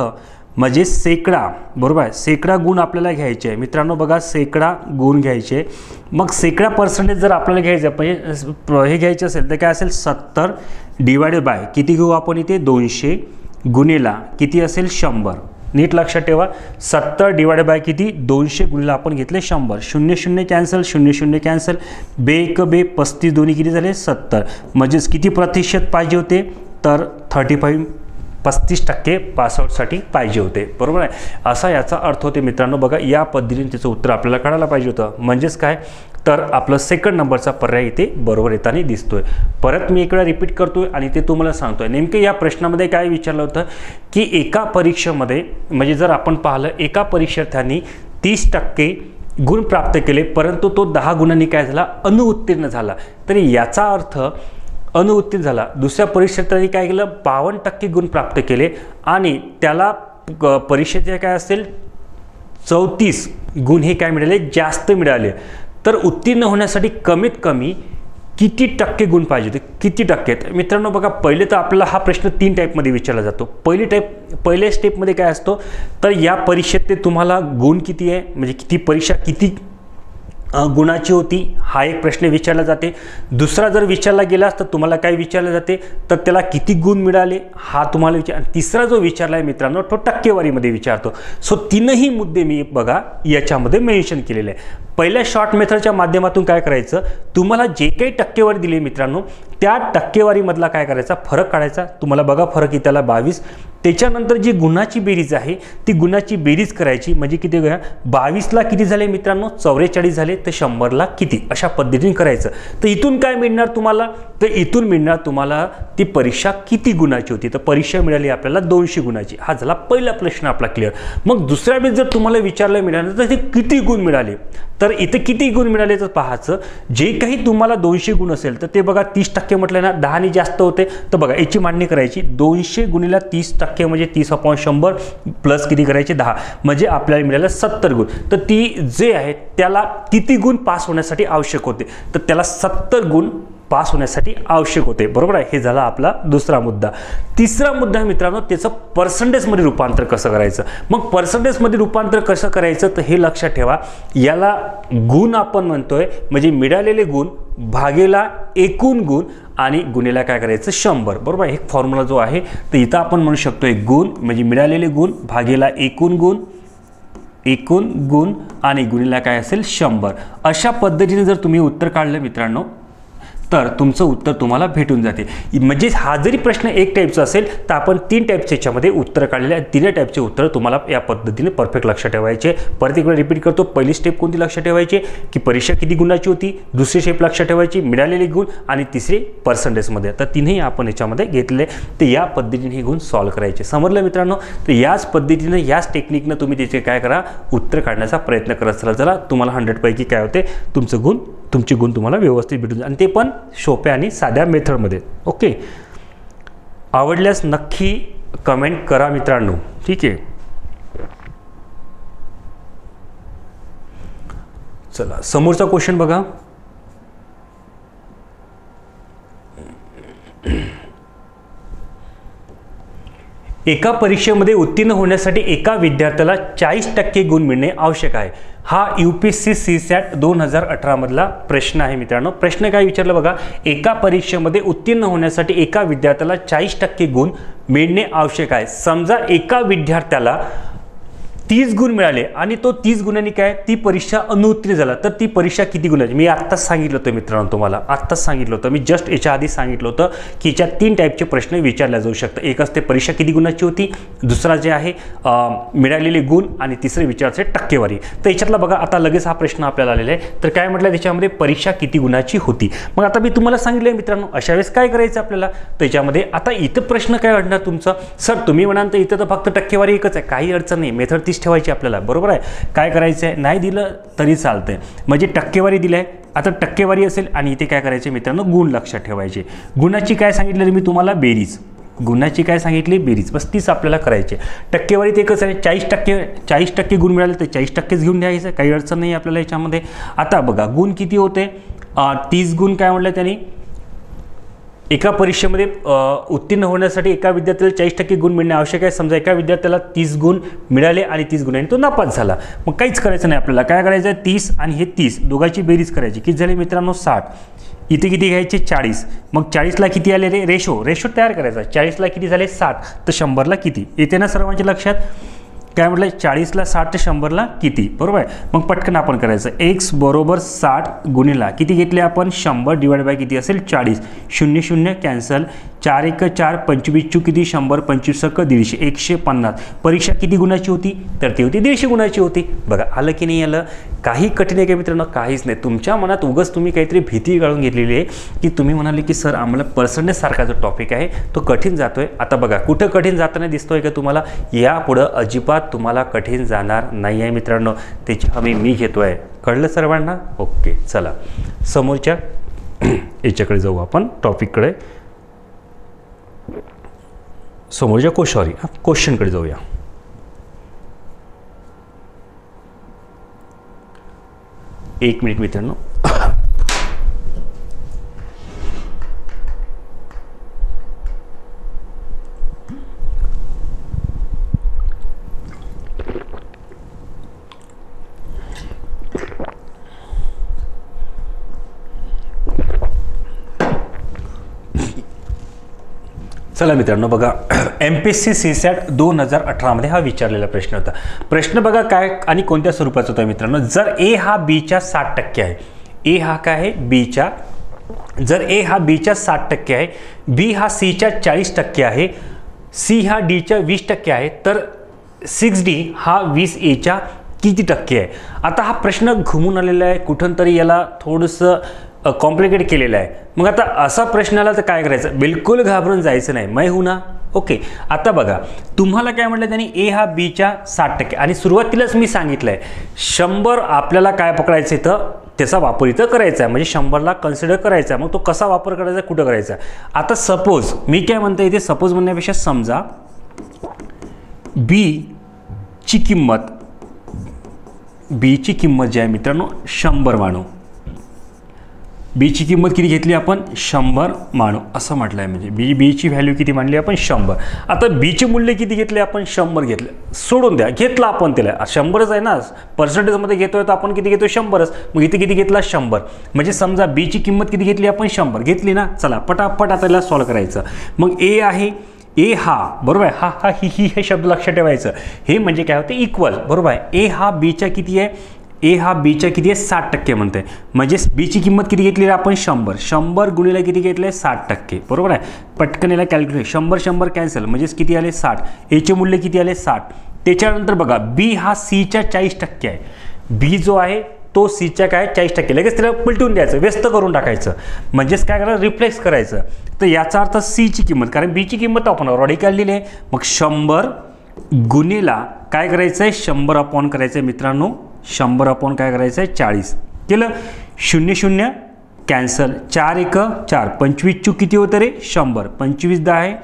म्हणजे शेकडा, बरोबर आहे, शेकडा गुण आपल्याला घ्यायचे आहे मित्रांनो. बघा शेकडा गुण घ्यायचे. मग शेकडा पर्सेंटेज जर आपल्याला घ्यायचं म्हणजे हे घ्यायचे असेल तर काय असेल 70 डिवायडेड बाय किती घेऊ आपण इथे 200 गुणिला किती असेल 100. नीट लक्षात ठेवा, 70 डिवायडेड बाय किती 200 गुणिला आपण घेतले 100, 0 0 कॅन्सल, 0 0 कॅन्सल, बे 1 बे 35 दोन्ही किती झाले 70, म्हणजेच किती प्रतिशत पाहिजे होते, तर 35% पासआउटसाठी पाहिजे होते, बरोबर आहे. असा याचा अर्थ होते मित्रांनो. बघा या पद्धतीने त्याचं उत्तर आपल्याला काढायला पाहिजे होतं. म्हणजेच काय, तर आपलं सेकंड नंबरचा पर्याय इथे बरोबर येताना दिसतोय. परत मी एक वेळा रिपीट करतोय आणि ते तुम्हाला सांगतोय. नेमके या प्रश्नामध्ये काय विचारलं होतं की एका परीक्षेमध्ये, म्हणजे जर आपण पाहिलं एका परीक्षार्थ्यांनी 30% गुण प्राप्त केले, परंतु तो 10 गुणांनी काय झाला, अनुत्तीर्ण झाला. तरी याचा अर्थ अनुत्तीर्ण झाला. दुसऱ्या परीक्षेर्थ्यांनी काय केलं, 52% गुण प्राप्त केले आणि त्याला परीक्षेचे काय असेल 34 गुण हे काय मिळाले, जास्त मिळाले. तर उत्तीर्ण होण्यासाठी कमीत कमी किती टक्के गुण पाहिजे होते, किती टक्के. मित्रांनो बघा, पहिले तर आपल्याला हा प्रश्न 3 टाईपमध्ये विचारला जातो. पहिल्या स्टेपमध्ये काय असतो, तर या परीक्षेत ते तुम्हाला गुण किती आहे, म्हणजे किती परीक्षा किती गुणाची होती हा एक प्रश्न विचारला जाते. दुसरा जर विचारला गेलास तर तुम्हाला काय विचारले जाते, तर त्याला किती गुण मिळाले हा तुम्हाला विचार. तिसरा जो विचारला आहे मित्रांनो तो टक्केवारीमध्ये विचारतो. सो तीनही मुद्दे मी बघा याच्यामध्ये मेन्शन केलेले आहे. पहिल्या शॉर्ट मेथडच्या माध्यमातून काय करायचं, तुम्हाला जे काही टक्केवारी दिली मित्रांनो त्या टक्केवारीमधला काय करायचा, फरक काढायचा. तुम्हाला बघा फरक इथला 22, त्याच्यानंतर जी गुणाची बेरीज आहे ती गुणाची बेरीज करायची. म्हणजे किती घ्या, 22ला किती झाले मित्रांनो 44 झाले, तर 100ला किती, अशा पद्धतीने करायचं. तर इथून काय मिळणार तुम्हाला, तर इथून मिळणार तुम्हाला ती परीक्षा किती गुणाची होती. तर परीक्षा मिळाली आपल्याला 200 गुणाची. हा झाला पहिला प्रश्न आपला क्लिअर. मग दुसऱ्या वेळेस जर तुम्हाला विचारलं मिळालं तर ते किती गुण मिळाले, तर इथे किती गुण मिळाले तर पाहायचं. जे काही तुम्हाला 200 गुण असेल तर ते बघा 30% म्हटलं ना, 10 ने जास्त होते. तर बघा याची मांडणी करायची, 200 गुणिला 30% म्हणजे 30/100 प्लस किती करायचे 10, म्हणजे आपल्याला मिळालं 70 गुण. तर ती जे आहे त्याला किती गुण पास होण्यासाठी आवश्यक होते, तर त्याला 70 गुण पास होण्यासाठी आवश्यक होते, बरोबर आहे. हे झाला आपला दुसरा मुद्दा. तिसरा मुद्दा मित्रांनो, त्याचं पर्सेंटेजमध्ये रूपांतर कसं करायचं. मग पर्सेंटेजमध्ये रूपांतर कसं करायचं तर हे लक्षात ठेवा, याला गुण आपण म्हणतोय, म्हणजे मिळालेले गुण भागेला एकूण गुण आणि गुणेला काय करायचं 100, बरोबर. एक फॉर्म्युला जो आहे तर इथं आपण म्हणू शकतोय गुण म्हणजे मिळालेले गुण भागेला एकूण गुण आणि गुणिला काय असेल 100. अशा पद्धतीने जर तुम्ही उत्तर काढलं मित्रांनो तर तुमचं उत्तर तुम्हाला भेटून जाते. म्हणजे हा जरी प्रश्न एक टाईपचा असेल तर आपण 3 टाईपच्या याच्यामध्ये उत्तर काढलेले आहेत. 3 टाईपचे उत्तर तुम्हाला या पद्धतीने परफेक्ट लक्षात ठेवायचे. परत एक वेळा रिपीट करतो. पहिली स्टेप कोणती लक्षात ठेवायची की परीक्षा किती गुणाची होती, दुसरी स्टेप लक्षात ठेवायची मिळालेले गुण आणि तिसरे पर्सेंटेजमध्ये. तर तिन्ही आपण याच्यामध्ये घेतले. तर या पद्धतीने हे गुण सॉल्व्ह करायचे. समजलं मित्रांनो. तर याच पद्धतीने याच टेक्निकनं तुम्ही त्याचे काय करा उत्तर काढण्याचा प्रयत्न करत चला. जरा तुम्हाला 100 पैकी काय होते तुमचे गुण तुम्हाला व्यवस्थित भेटून आणि ते पण सोप्या आणि साध्या मेथडमध्ये. ओके, आवडल्यास नक्की कमेंट करा मित्रांनो. ठीक आहे, चला समोरचा क्वेश्चन बघा. एका परीक्षेमध्ये उत्तीर्ण होण्यासाठी एका विद्यार्थ्याला 40% गुण मिळणे आवश्यक आहे. हा UPSC CSAT 2018 मधला प्रश्न आहे मित्रांनो. प्रश्न काय विचारला बघा, एका परीक्षेमध्ये उत्तीर्ण होण्यासाठी एका विद्यार्थ्याला 40% गुण मिळणे आवश्यक आहे. समजा एका विद्यार्थ्याला 30 गुण मिळाले आणि तो 30 गुणांनी काय ती परीक्षा अनुत्तीर्ण झाला, तर ती परीक्षा किती गुणाची. मी आत्ताच सांगितलं होतं मित्रांनो, तुम्हाला आत्ताच सांगितलं होतं. मी जस्ट याच्या आधी सांगितलं होतं की याच्यात 3 टाईपचे प्रश्न विचारले जाऊ शकतात. एक असते परीक्षा किती गुणाची होती, दुसरा जे आहे मिळालेले गुण आणि तिसरे विचारचे टक्केवारी. तर याच्यातला बघा आता लगेच हा प्रश्न आपल्याला आलेला आहे. तर काय म्हटलं त्याच्यामध्ये परीक्षा किती गुणाची होती. मग आता मी तुम्हाला सांगितलं मित्रांनो अशा वेळेस काय करायचं आपल्याला. त्याच्यामध्ये आता इथं प्रश्न काय वाटणार तुमचा, सर तुम्ही म्हणाल तर इथं तर फक्त टक्केवारी एकच आहे, काही अडचण नाही, मेथड ठेवायची आपल्याला, बरोबर आहे. काय करायचं आहे, नाही दिलं तरी चालतंय, म्हणजे टक्केवारी दिली आहे. आता टक्केवारी असेल आणि इथे काय करायचे मित्रांनो गुण लक्षात ठेवायचे. गुणाची काय सांगितलं मी तुम्हाला बेरीज, गुणाची काय सांगितली बेरीज, बस तीच आपल्याला करायची. टक्केवारीत एकच आहे 40% गुण मिळाले तर 40%च घेऊन द्यायचं, काही अडचण नाही आपल्याला याच्यामध्ये. आता बघा गुण किती होते 30 गुण काय म्हटलं त्यांनी एका परीक्षेमध्ये उत्तीर्ण होण्यासाठी एका विद्यार्थ्याला 40% गुण मिळणे आवश्यक आहे. समजा एका विद्यार्थ्याला 30 गुण मिळाले आणि 30 गुणांनी तो नापास झाला. मग काहीच करायचं नाही आपल्याला. काय करायचं आहे 30 आणि हे 30 दोघांची बेरीज करायची. किती झाले मित्रांनो 60. इथे किती घ्यायचे 40. मग 40ला किती आले रे रेशो तयार करायचा. 40ला किती झाले 60 तर 100ला किती येते ना सर्वांच्या लक्षात. काय म्हटलं 40ला 60 तर 100ला किती, बरोबर आहे. मग पटकन आपण करायचं x बरोबर 60 गुणिला किती घेतले आपण 100 डिवाइड बाय किती असेल 40. 0 0 कॅन्सल. 4 1 4 25 किती 100 25 150 150. परीक्षा किती गुणाची होती तर ती होती 150 गुणाची होती. बघा आलं की नाही आलं. काही कठीण आहे का मित्रांनो, काहीच नाही. तुमच्या मनात उगाच तुम्ही काहीतरी भीती घालून घेतलेली आहे की तुम्ही म्हणाले की सर आम्हाला पर्सेंटेज सारखा जो टॉपिक आहे तो कठीण जातोय. आता बघा कुठं कठीण जाताना दिसतोय का तुम्हाला, यापुढं अजिबात तुम्हाला कठीण जाणार नाही आहे मित्रांनो. त्याची हमी मी घेतोय. कळलं सर्वांना. ओके, चला समोरच्या याच्याकडे जाऊ आपण टॉपिककडे, समोरच्या क्वेश्चनकडे जाऊया. एक मिनिट मित्रांनो. चला मित्रांनो बघा MPSC CSAT 2018 मध्ये हा विचारलेला प्रश्न होता. प्रश्न बघा काय आणि कोणत्या स्वरूपाचा होता मित्रांनो. जर A हा Bच्या 60% आहे, A हा काय आहे Bच्या, जर A हा Bच्या 60% आहे, B हा Cच्या 40% आहे, C हा Dच्या 20% आहे, तर 6D हा 20Aच्या किती टक्के आहे. आता हा प्रश्न घुमून आलेला आहे, कुठून तरी याला थोडंसं कॉम्प्लिकेट केलेलं आहे. मग आता असा प्रश्न आला तर काय करायचं, बिलकुल घाबरून जायचं नाही. मै ना. ओके, आता बघा तुम्हाला काय म्हटलं त्यांनी A हा Bच्या 60% आणि सुरुवातीलाच मी सांगितलं आहे 100 आपल्याला काय पकडायचं इथं त्याचा वापर इथं करायचा आहे, म्हणजे 100ला कन्सिडर करायचा. मग तो कसा वापर करायचा कुठं करायचा. आता सपोज मी काय म्हणतो इथे, सपोज म्हणण्यापेक्षा समजा Bची किंमत जी आहे मित्रांनो 100 मानू. बीची किंमत किती घेतली आपण 100 मानू असं म्हटलं आहे. म्हणजे बीची व्हॅल्यू किती मानली आपण 100. आता बीचे मूल्य किती घेतले आपण 100 घेतले. सोडून द्या, घेतला आपण त्याला 100च आहे ना, पर्सेंटेजमध्ये घेतोय तर आपण किती घेतो 100च. मग इथे किती घेतला 100. म्हणजे समजा बीची किंमत किती घेतली आपण 100 घेतली ना. चला पटापट आता याला सॉल्व करायचं. मग ए आहे, ए हा बरोबर आहे, हा ही हे शब्द लक्षात ठेवायचं. हे म्हणजे काय होते इक्वल बरोबर आहे. ए हा बीच्या किती आहे, ए हा बीच्या किती आहे 60% म्हणते. म्हणजे बीची किंमत किती घेतली आपण 100 गुणिले किती घेतले 60% बरोबर आहे. पटकन याला कॅल्क्युलेट 100 कॅन्सल म्हणजेच किती आले 60. एचे मूल्य किती आले 60. त्याच्यानंतर बघा बी हा सीच्या 40% आहे. बी जो आहे तो सीच्या काय 40%. लगेच त्याला पलटून द्यायचं, व्यस्त करून टाकायचं. म्हणजेच काय करायचं रिप्लेस करायचं. तर याचा अर्थ सीची किंमत, कारण बीची किंमत आपण ऑलरेडी काढलेली आहे. मग 100 गुणिला काय करायचं आहे 100 अपॉन करायचं आहे मित्रांनो. 100 अपॉन काय करायचं आहे 40 केलं. 0 कॅन्सल. 4 1 4 25 चूक किती होतं रे 100. 25 10 आहे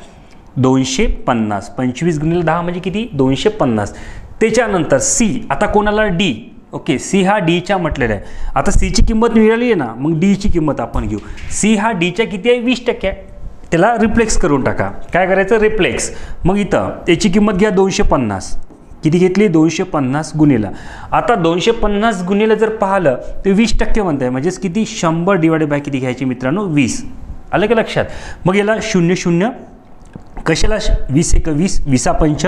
250. 25 गुणिले 10 म्हणजे किती 250. त्याच्यानंतर सी, आता कोणाला डी. ओके, सी हा डीच्या म्हटलेला आहे. आता सीची किंमत मिळाली आहे ना, मग डीची किंमत आपण घेऊ. सी हा डीच्या किती आहे 20% आहे. त्याला रिप्लेक्स करून टाका. काय करायचं रिप्लेक्स. मग इथं याची किंमत घ्या 250. किती घेतली 250 गुणिला. आता 250 गुणिला जर पाहिलं तर 20% म्हणत आहे. म्हणजेच किती 100 डिवाइडेड बाय किती घ्यायची मित्रांनो 20. आलं का लक्षात. मग याला 0 कशाला 20 1 20 20 5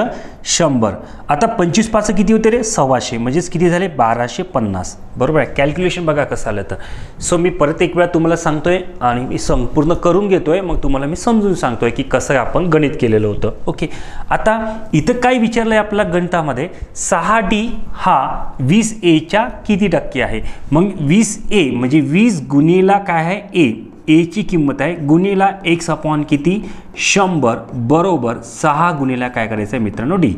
100. आता 25 5 किती होते रे 125. म्हणजेच किती झाले 1250 बरोबर आहे. कॅल्क्युलेशन बघा कसं आलं तर. सो मी परत एक वेळा तुम्हाला सांगतोय आणि मी संपूर्ण करून घेतोय, मग तुम्हाला मी समजून सांगतोय की कसं आपण गणित केलेलं होतं. ओके, आता इथं काय विचारलंय आपल्या गणितामध्ये 6D हा 20A किती टक्के आहे. मग 20A म्हणजे 20 गुणिला काय आहे ए, एची किंमत आहे गुणिला x अपॉन किती 100 बरोबर 6 गुणिला काय करायचं आहे मित्रांनो डी.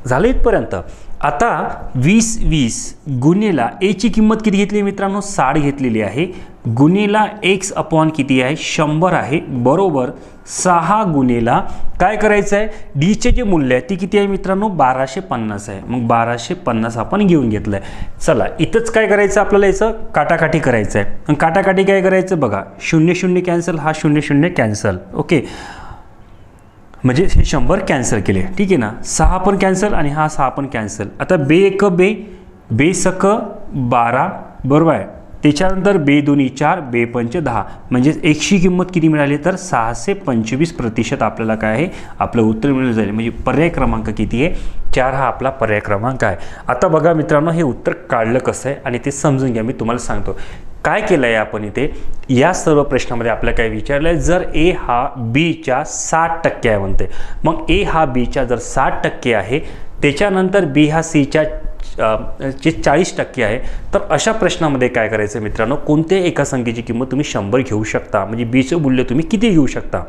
झालं इथपर्यंत. आता 20 गुणिला एची किंमत किती घेतली मित्रांनो 60 घेतलेली आहे गुणिला x अपॉन किती आहे 100 आहे बरोबर 6 गुणिला काय करायचं आहे डीचे जे मूल्य आहे ती किती आहे मित्रांनो 1250 आहे. मग 1250 आपण घेऊन घेतलं आहे. चला इथंच काय करायचं आपल्याला याचं काटाकाटी करायचं आहे. आणि काटाकाटी काय करायचं बघा 0 कॅन्सल, हा 0 कॅन्सल. ओके, म्हणजे हे 100 कॅन्सल केले. ठीक आहे ना. 6 पण कॅन्सल आणि हा 6 पण कॅन्सल. आता बे 1 बे सक 12 बरोबर आहे. त्याच्यानंतर बे 2 4 बे 5 10 म्हणजे एकशी किंमत किती मिळाली तर 625% आपल्याला काय आहे आपलं उत्तर मिळून जाईल. म्हणजे पर्याय क्रमांक किती आहे 4 हा आपला पर्याय क्रमांक आहे. आता बघा मित्रांनो हे उत्तर काढलं कसं आहे आणि ते समजून घ्या. मी तुम्हाला सांगतो काय केलं आहे आपण इथे. या सर्व प्रश्नामध्ये आपल्याला काय विचारलं आहे जर ए हा बीच्या 60% आहे म्हणते. मग ए हा बीच्या जर 60% आहे त्याच्यानंतर बी हा सीच्या जे 40% आहे तर अशा प्रश्नामध्ये काय करायचं मित्रांनो कोणत्याही एका संख्येची किंमत तुम्ही 100 घेऊ शकता. म्हणजे बीचं मूल्य तुम्ही किती घेऊ शकता.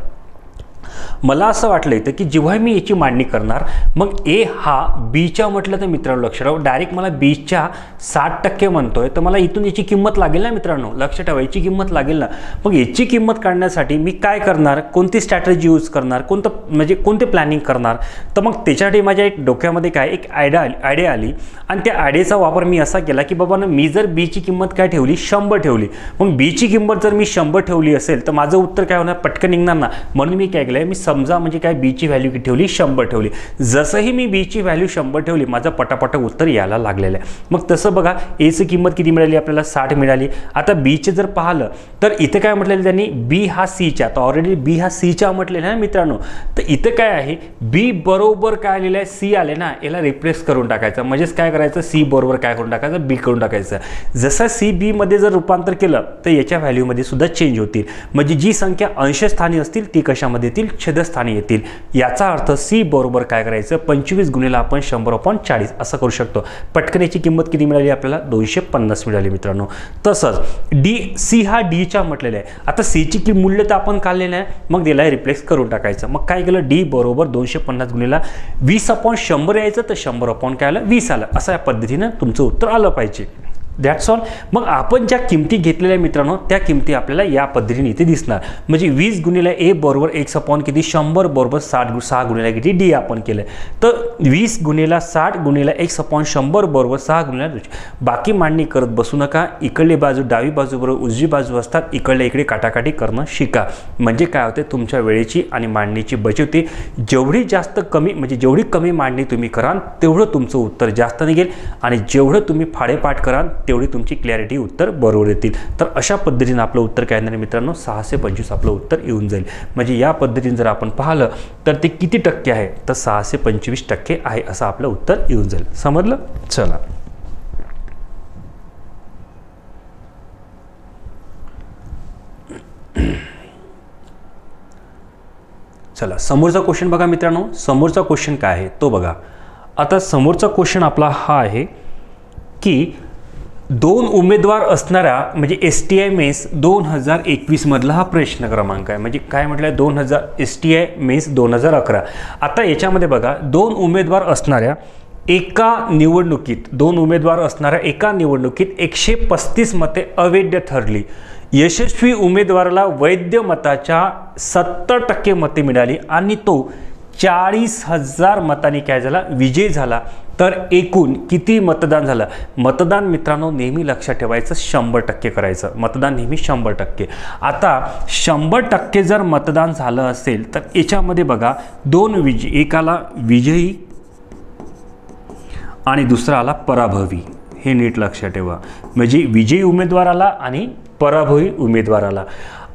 मला असं वाटलं इथं की जेव्हा मी याची मांडणी करणार मग ए हा बीच्या म्हटलं तर मित्रांनो लक्ष ठेवा डायरेक्ट मला बीच्या 60% म्हणतोय तर मला इथून याची किंमत लागेल ना मित्रांनो. लक्ष ठेवा याची किंमत लागेल ना. मग याची किंमत काढण्यासाठी मी काय करणार कोणती स्ट्रॅटेजी यूज करणार म्हणजे कोणते प्लॅनिंग करणार. तर मग त्याच्यासाठी माझ्या एक डोक्यामध्ये काय एक आयडिया आली आणि त्या आयडियाचा वापर मी असा केला की बाबा मी जर बीची किंमत काय ठेवली 100 ठेवली. मग बीची किंमत जर मी 100 ठेवली असेल तर माझं उत्तर काय होणार पटकन निघणार ना. म्हणून मी काय केलं मी समजा म्हणजे काय बीची व्हॅल्यू किती ठेवली 100 ठेवली. जसंही मी बीची व्हॅल्यू 100 ठेवली माझं पटापट उत्तर यायला लागलेलं आहे. मग तसं बघा एची किंमत किती मिळाली आपल्याला 60 मिळाली. आता बीचे जर पाहिलं तर इथे काय म्हटलेलं त्यांनी बी हा सीच्या तर ऑलरेडी बी हा सीच्या म्हटलेलं आहे मित्रांनो. तर इथे काय आहे बी बरोबर काय आलेलं आहे सी आले ना याला रिप्लेस करून टाकायचं. म्हणजेच काय करायचं सी बरोबर काय करून टाकायचं बी करून टाकायचं. जसं सी बी मध्ये जर रूपांतर केलं तर याच्या व्हॅल्यूमध्ये सुद्धा चेंज होतील. म्हणजे जी संख्या अंशस्थानी असतील ती कशामध्ये येतील छेदस्थानी येतील. याचा अर्थ सी बरोबर काय करायचं 25 गुणिला आपण 100/40 असं करू शकतो. पटकन याची किंमत किती मिळाली आपल्याला 250 मिळाली मित्रांनो. तसंच डी सी हा डीच्या म्हटलेलं आहे. आता सीची मूल्य तर आपण काढलेलं आहे मग त्याला रिप्लेस करून टाकायचं. मग काय केलं डी बरोबर 250 गुणिला 20/100 यायचं तर 100 काय आलं 20 आलं. अशा पद्धतीनं तुमचं उत्तर आलं पाहिजे. That's all. मग आपण ज्या किमती घेतलेल्या मित्रांनो त्या किमती आपल्याला या पद्धतीने इथे दिसणार. म्हणजे 20 गुणिला ए बरोबर x अपॉन किती 100 बरोबर 6 गुणिला किती डी आपण केलं. तर 20 गुणिले 60 गुणिले x/100 बरोबर 6 गुणिले 200. बाकी मांडणी करत बसू नका. इकडली बाजू डावी बाजू बरोबर उजवी बाजू असतात, इकडल्या इकडे काटाकाटी करणं शिका. म्हणजे काय होते, तुमच्या वेळेची आणि मांडणीची बचत होते. जेवढी जास्त कमी म्हणजे जेवढी कमी मांडणी तुम्ही कराल तेवढं तुमचं उत्तर जास्त निघेल आणि जेवढं तुम्ही फाडेपाठ कराल तेवढी तुमची क्लॅरिटी उत्तर बरोबर येतील. तर अशा पद्धतीने आपलं उत्तर काय येणार मित्रांनो, 625 आपलं उत्तर येऊन जाईल. म्हणजे या पद्धतीने जर आपण पाहिलं तर ते किती टक्के आहे, तर 625% आहे असं आपलं उत्तर येऊन जाईल. समजलं? चला चला समोरचा क्वेश्चन बघा मित्रांनो. समोरचा क्वेश्चन काय आहे तो बघा. आता समोरचा क्वेश्चन आपला हा आहे की 2 उमेदवार असणारा म्हणजे STI मेन्स 2021 मधला हा प्रश्न क्रमांक आहे. म्हणजे काय म्हटलं, STI मेन्स 2011. आता याच्यामध्ये बघा 2 उमेदवार असणाऱ्या एका निवडणुकीत 135 मते अवैध ठरली. यशस्वी उमेदवाराला वैध मताच्या 70% मते मिळाली आणि तो 40,000 मतांनी काय झाला, विजय झाला. तर एकूण किती मतदान झालं? मतदान मित्रांनो नेहमी लक्षात ठेवायचं 100% करायचं. मतदान नेहमी 100%. आता 100% जर मतदान झालं असेल तर याच्यामध्ये बघा 2 एकाला विजयी आणि दुसरा आला पराभवी. हे नीट लक्षात ठेवा. म्हणजे विजयी उमेदवाराला आणि पराभवी उमेदवाराला.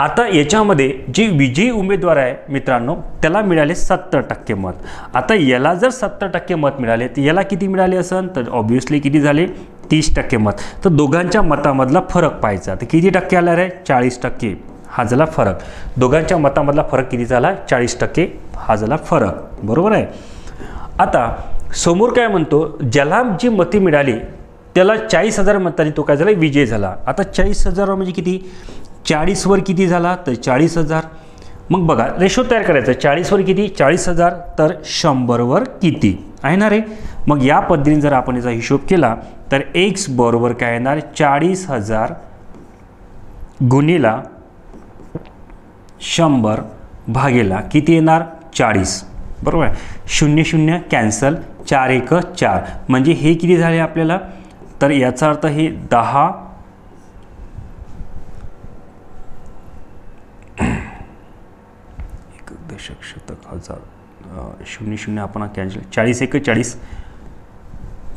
आता याच्यामध्ये जे विजयी उमेदवार आहे मित्रांनो त्याला मिळाले 70% मत. आता याला जर 70% मत मिळाले तर याला किती मिळाले असेल, तर ऑब्व्हियसली किती झाले, 30% मत. तर दोघांच्या मतामधला फरक पाहायचा. तर किती टक्के आला रे, 40%. हा झाला फरक. दोघांच्या मतामधला फरक किती झाला, 40%. हा झाला फरक. बरोबर आहे. आता समोर काय म्हणतो, ज्याला जी मते मिळाली त्याला 40,000 मतांनी तो काय झाला, विजय झाला. आता 40,000 म्हणजे किती, 40 वर किती झाला, तर 40,000. मग बघा रेशो तयार करायचा. 40 वर किती, 40,000. तर 100 वर किती आहे ना रे. मग या पद्धतीने जर आपण याचा हिशोब केला तर x बरोबर काय येणार, 40,000 गुणिला 100 भागेला किती येणार, 40. बरोबर आहे. 0 0 कॅन्सल, 4 1 4. म्हणजे हे किती झाले आपल्याला, तर याचा अर्थ हे 10 दशक शतक हजार 0 0 आपण कॅन्सल, 40 1 40.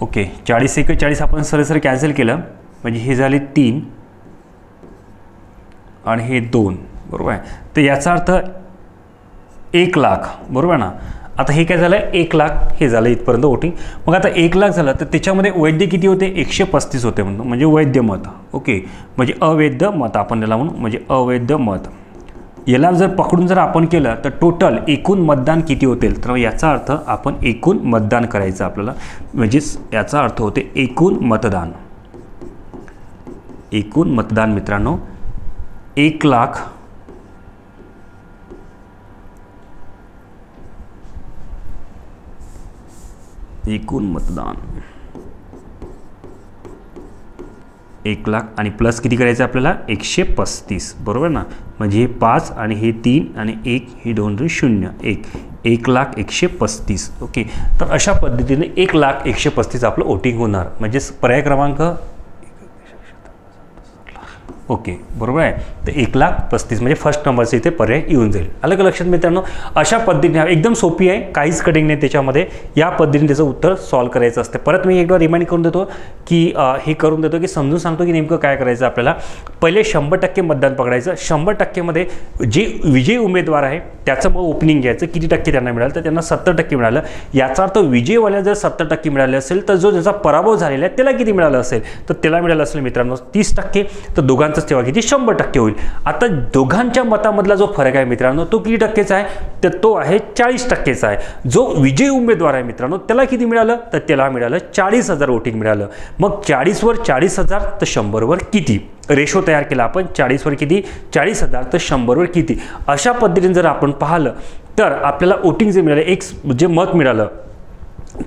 ओके, 40 1 40 आपण सरळ कॅन्सल केलं म्हणजे हे झाले 3 आणि हे 2. बरोबर आहे. तर याचा अर्थ 1 लाख. बरोबर ना. आता हे काय झालं, 1 लाख हे झालं इथपर्यंत वोटिंग. मग आता 1 लाख झालं तर त्याच्यामध्ये वैध किती होते, 135 होते म्हणतो. म्हणजे वैध मत. ओके, म्हणजे अवैध मत आपण याला म्हणू, म्हणजे अवैध मत. याला जर पकडून जर आपण केलं तर टोटल एकूण मतदान किती होतील, तर याचा अर्थ आपण एकूण मतदान करायचं आपल्याला. म्हणजेच याचा अर्थ होते एकूण मतदान. एकूण मतदान मित्रांनो 1 लाख एकूण मतदान 1 लाख आणि प्लस किती करायचं आपल्याला, 135. बरोबर ना. म्हणजे हे 5 आणि हे 3 आणि 1 हे 2 0 1 लाख 135. ओके, तर अशा पद्धतीने 1 लाख 135 आपलं वोटिंग होणार. म्हणजे पर्याय क्रमांक ओके बरोबर आहे. तर 1,35,000 म्हणजे फर्स्ट नंबरचे इथे पर्याय येऊन जाईल. अलग लक्षात मित्रांनो. अशा पद्धतीने एकदम सोपी आहे, काहीच कटिंग नाही त्याच्यामध्ये. या पद्धतीने त्याचं उत्तर सॉल्व्ह करायचं असते. परत मी एकदा रिमाइंड करून देतो की हे करून देतो की समजून सांगतो की नेमकं काय करायचं आपल्याला. पहिले 100% मतदान पकडायचं. 100% मध्ये जे विजयी उमेदवार आहे त्याचं मग ओपनिंग घ्यायचं, किती टक्के त्यांना मिळालं, तर त्यांना 70% मिळालं. याचा अर्थ विजयवाल्या जर 70% मिळाले असेल तर जो ज्याचा पराभव झालेला आहे त्याला किती मिळालं असेल, तर त्याला मिळालं असेल मित्रांनो 30%. तर दोघांचं तेव्हा किती 100% होईल. आता दोघांच्या मतामधला जो फरक आहे मित्रांनो तो किती टक्केचा आहे, तर तो आहे 40%चा आहे. जो विजयी उमेदवार आहे मित्रांनो त्याला किती मिळालं, तर त्याला मिळालं 40,000 वोटिंग मिळालं. मग 40 वर 40,000 तर 100 वर किती रेशो तयार केला आपण. 40 वर किती, 40,000 तर 100 वर किती. अशा पद्धतीने जर आपण पाहिलं तर आपल्याला वोटिंग जे मिळालं, एक जे मत मिळालं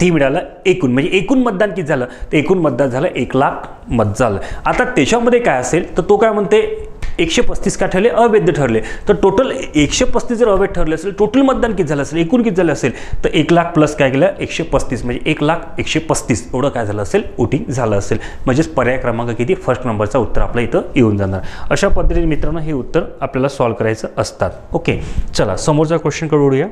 ती मिळालं एकूण. म्हणजे एकूण मतदान किती झालं, तर एकूण मतदान झालं 1 लाख मत झालं. आता त्याच्यामध्ये काय असेल तर तो काय म्हणते 135 काय ठरले, अवैध ठरले. तर टोटल 135 जर अवैध ठरले असेल, टोटल मतदान किती झालं असेल, एकूण किती झालं असेल, तर 1 लाख प्लस काय केलं 135 म्हणजे 1,135 एवढं काय झालं असेल, वोटिंग झालं असेल. म्हणजेच पर्याय क्रमांक किती, फर्स्ट नंबरचं उत्तर आपलं इथं येऊन जाणार. अशा पद्धतीने मित्रांनो हे उत्तर आपल्याला सॉल्व्ह करायचं असतात. ओके, चला समोरचा क्वेश्चन करूया.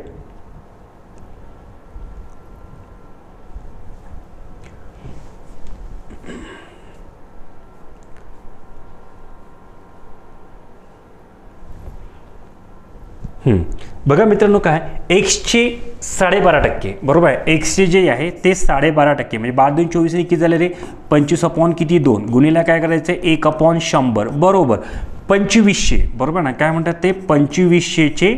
बघा मित्रांनो, काय एक्सचे 12.5% बरोबर आहे. एक्सचे जे आहे ते 12.5% म्हणजे 12×2 किती झाले रे, 25 किती 2 गुणिले काय करायचं 1/100 बरोबर 2500 बरोबर ना. काय म्हणतात ते 2500चे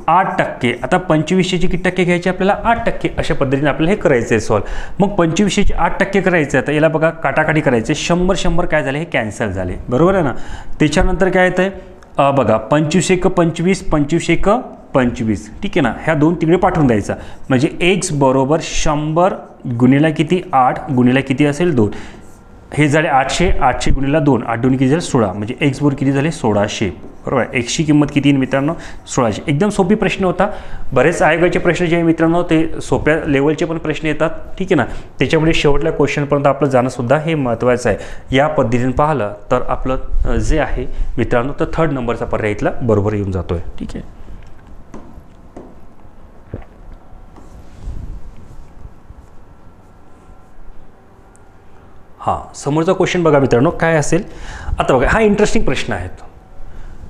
8%. आता 2500चे किती टक्के घ्यायचे आपल्याला, 8%. अशा पद्धतीने आपल्याला हे करायचं आहे सॉल्व. मग 2500चे 8% करायचं आहे. आता याला बघा काटाकाटी करायचे, 100 काय झाले हे कॅन्सल झाले बरोबर आहे ना. त्याच्यानंतर काय येतं आहे बघा 25 25 25 25 ठीक आहे ना. ह्या दोन तिकडे पाठवून द्यायचा म्हणजे x बरोबर 100 गुणिला किती 8 गुणिला किती असेल 2. हे झाले 800 800 गुणिला 2 8 2 किती झाले 16 म्हणजे x बरोबर किती झाले 1600 बरोबर. एक्सची किंमत किती मित्रांनो 1600. एकदम सोपी प्रश्न होता. बरेच आयोगाचे प्रश्न जे आहे मित्रांनो ते सोप्या लेवलचे पण प्रश्न येतात ठीक आहे ना. त्याच्यामुळे शेवटल्या क्वेश्चनपर्यंत आपलं जाणंसुद्धा हे महत्त्वाचं आहे. या पद्धतीने पाहिलं तर आपलं जे आहे मित्रांनो तर थर्ड नंबरचा पर्याय इथला बरोबर येऊन जातो आहे ठीक आहे. हां, समोरचा क्वेश्चन बघा मित्रांनो काय असेल. आता बघा हा इंटरेस्टिंग प्रश्न आहे.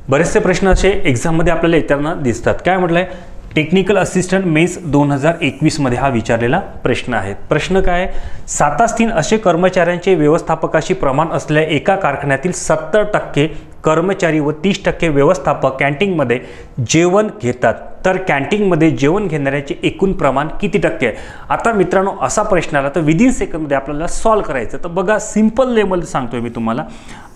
बरेचसे प्रश्न असे एक्झाममध्ये आपल्याला येताना दिसतात. काय म्हटलं आहे, टेक्निकल असिस्टंट मेन्स 2021 हा विचारलेला प्रश्न आहे. प्रश्न काय, 7-3 असे कर्मचाऱ्यांचे व्यवस्थापकाशी प्रमाण असलेल्या एका कारखान्यातील 70% कर्मचारी व 30% व्यवस्थापक कॅन्टीनमध्ये जेवण घेतात, तर कॅन्टीनमध्ये जेवण घेणाऱ्याचे एकूण प्रमाण किती टक्के आहे. आता मित्रांनो असा प्रश्न आला तर विदिन सेकंडमध्ये आपल्याला सॉल्व्ह करायचं. तर बघा सिंपल लेवल सांगतोय मी तुम्हाला.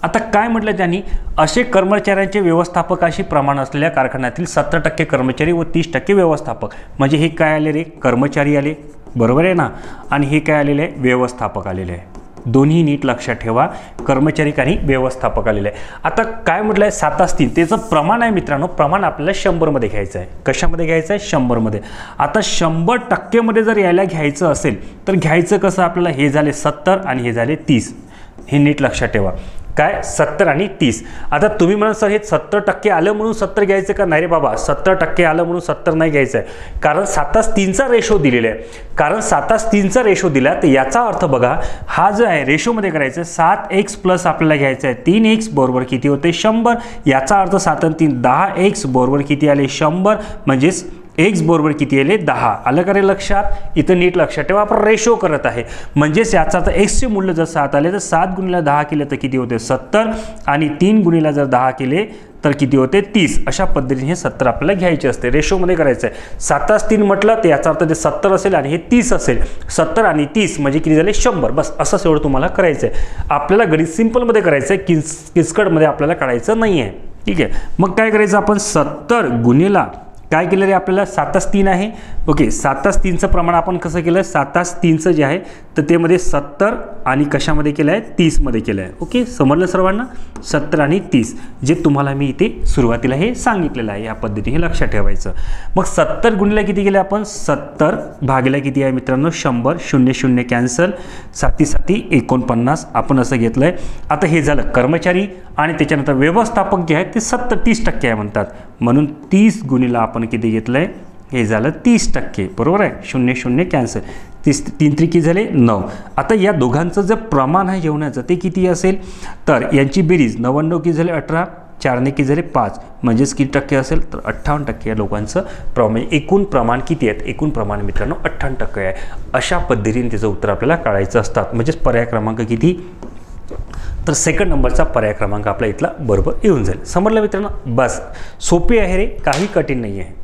आता काय म्हटलं त्यांनी, असे कर्मचाऱ्यांचे व्यवस्थापकाशी प्रमाण असलेल्या कारखान्यातील 70% कर्मचारी व 30% व्यवस्थापक. म्हणजे हे काय आले रे, कर्मचारी आले बरोबर आहे ना, आणि हे काय आलेले आहे व्यवस्थापक आलेले आहे. दोन्ही नीट लक्षात ठेवा, कर्मचारी आणि व्यवस्थापक आलेले आहे. आता काय म्हटलं आहे 7-3 त्याचं प्रमाण आहे मित्रांनो. प्रमाण आपल्याला 100मध्ये घ्यायचं आहे. कशामध्ये घ्यायचं आहे 100मध्ये. आता 100% जर यायला घ्यायचं असेल तर घ्यायचं कसं आपल्याला, हे झाले 70 आणि हे झाले 30. हे नीट लक्षात ठेवा. काय 70 आणि 30. आता तुम्ही म्हणाल सर हे 70% आलं म्हणून 70 घ्यायचं का, नाही रे बाबा 70% आलं म्हणून 70 नाही घ्यायचं आहे. कारण 7-3चा रेशो दिलेला आहे. कारण 7-3चा रेशो दिला तर याचा अर्थ बघा हा जो आहे रेशोमध्ये करायचं 7x प्लस आपल्याला घ्यायचं आहे 3x बरोबर किती होते 100. याचा अर्थ 7 आणि 3 10x बरोबर किती आले 100 म्हणजेच x बरोबर किती आले 10. आलं का रे लक्षात. इथं नीट लक्षात ठेवा आपण रेशो करत आहे. म्हणजेच याचा अर्थ xचे मूल्य जर 7 आले तर 7 गुणिले 10 केले तर किती होते 70 आणि 3 गुणिले जर 10 केले तर किती होते 30. अशा पद्धतीने हे 70 आपल्याला घ्यायचे असते. रेशोमध्ये करायचं आहे. 7-3 म्हटलं तर याचा अर्थ ते 70 असेल आणि हे 30 असेल. 70 आणि 30 म्हणजे किती झाले 100. बस असंच एवढं तुम्हाला करायचं आहे. आपल्याला गणित सिंपलमध्ये करायचं आहे, किचकटमध्ये आपल्याला काढायचं नाही आहे ठीक आहे. मग काय करायचं आपण 70 गुणिला काय केलं रे आपल्याला 7-3 आहे. ओके 7-3चं प्रमाण आपण कसं केलं 7-3चं जे आहे तर ते मध्ये 70 आणि कशामध्ये केलं आहे 30मध्ये केलं आहे. ओके समजलं सर्वांना. 70 आणि 30 जे तुम्हाला मी इथे सुरुवातीला हे सांगितलेलं आहे. या पद्धतीने लक्षात ठेवायचं. मग 70 गुणिले किती केलं आपण 70 भागिले किती आहे मित्रांनो 100 0 0 कॅन्सल 7 49 आपण असं घेतलं आहे. आता हे झालं कर्मचारी आणि त्याच्यानंतर व्यवस्थापक जे आहेत ते 30% आहे म्हणतात म्हणून 30 गुणिला आपण किती घेतलं आहे हे झालं 30% बरोबर आहे. 0 0 कॅन्सल 3 त्रिकी झाले 9. आता या दोघांचं जर प्रमाण आहे जेवणाचं ते किती असेल तर यांची बेरीज 99 किती झाले 18 4 ने किती झाले 5 म्हणजेच किती टक्के असेल तर 58% या लोकांचं प्रमाण. एकूण प्रमाण किती आहेत एकूण प्रमाण मित्रांनो 58% आहे. अशा पद्धतीने त्याचं उत्तर आपल्याला काढायचं असतात. म्हणजेच पर्याय क्रमांक किती तर सेकंड नंबरचा पर्याय क्रमांक आपला इथला बरोबर येऊन जाईल. समजलं मित्रांनो. बस सोपी आहे रे, काही कठीण नाही आहे.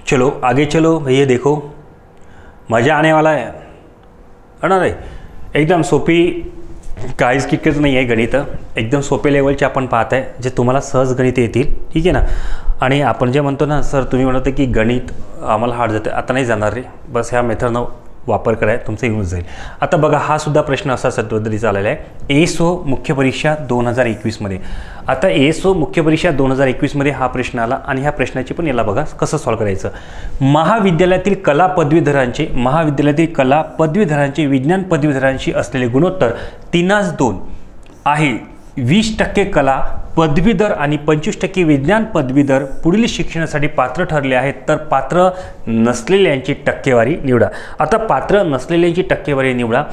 चलो आगे चलो भैया, देखो मज़ा आने वाला है ना रे. एकदम सोपी, काहीच किटकत नाही आहे गणित. एकदम सोपे लेवलचे आपण पाहत आहे, जे तुम्हाला सहज गणित येतील, ठीक आहे ना. आणि आपण जे म्हणतो ना सर, तुम्ही म्हणत की गणित आम्हाला हार्ड जाते, आता नाही जाणार रे, बस ह्या मेथडनं वापर कराय, तुमचं येऊन जाईल. आता बघा, हा सुद्धा प्रश्न असा सत्वदरी आलेला आहे ASO मुख्य परीक्षा 2021मध्ये. आता ASO मुख्य परीक्षा 2021मध्ये हा प्रश्न आला आणि ह्या प्रश्नाची पण याला बघा कसं सॉल्व्ह करायचं. महाविद्यालयातील कला पदवीधरांचे विज्ञान पदवीधरांशी असलेले गुणोत्तर 3:2 आहे. 20% कला पदवीधर आणि 25% विज्ञान पदवीधर पुढील शिक्षणासाठी पात्र ठरले आहेत, तर पात्र नसलेल्यांची टक्केवारी निवडा. आता पात्र नसलेल्यांची टक्केवारी निवडा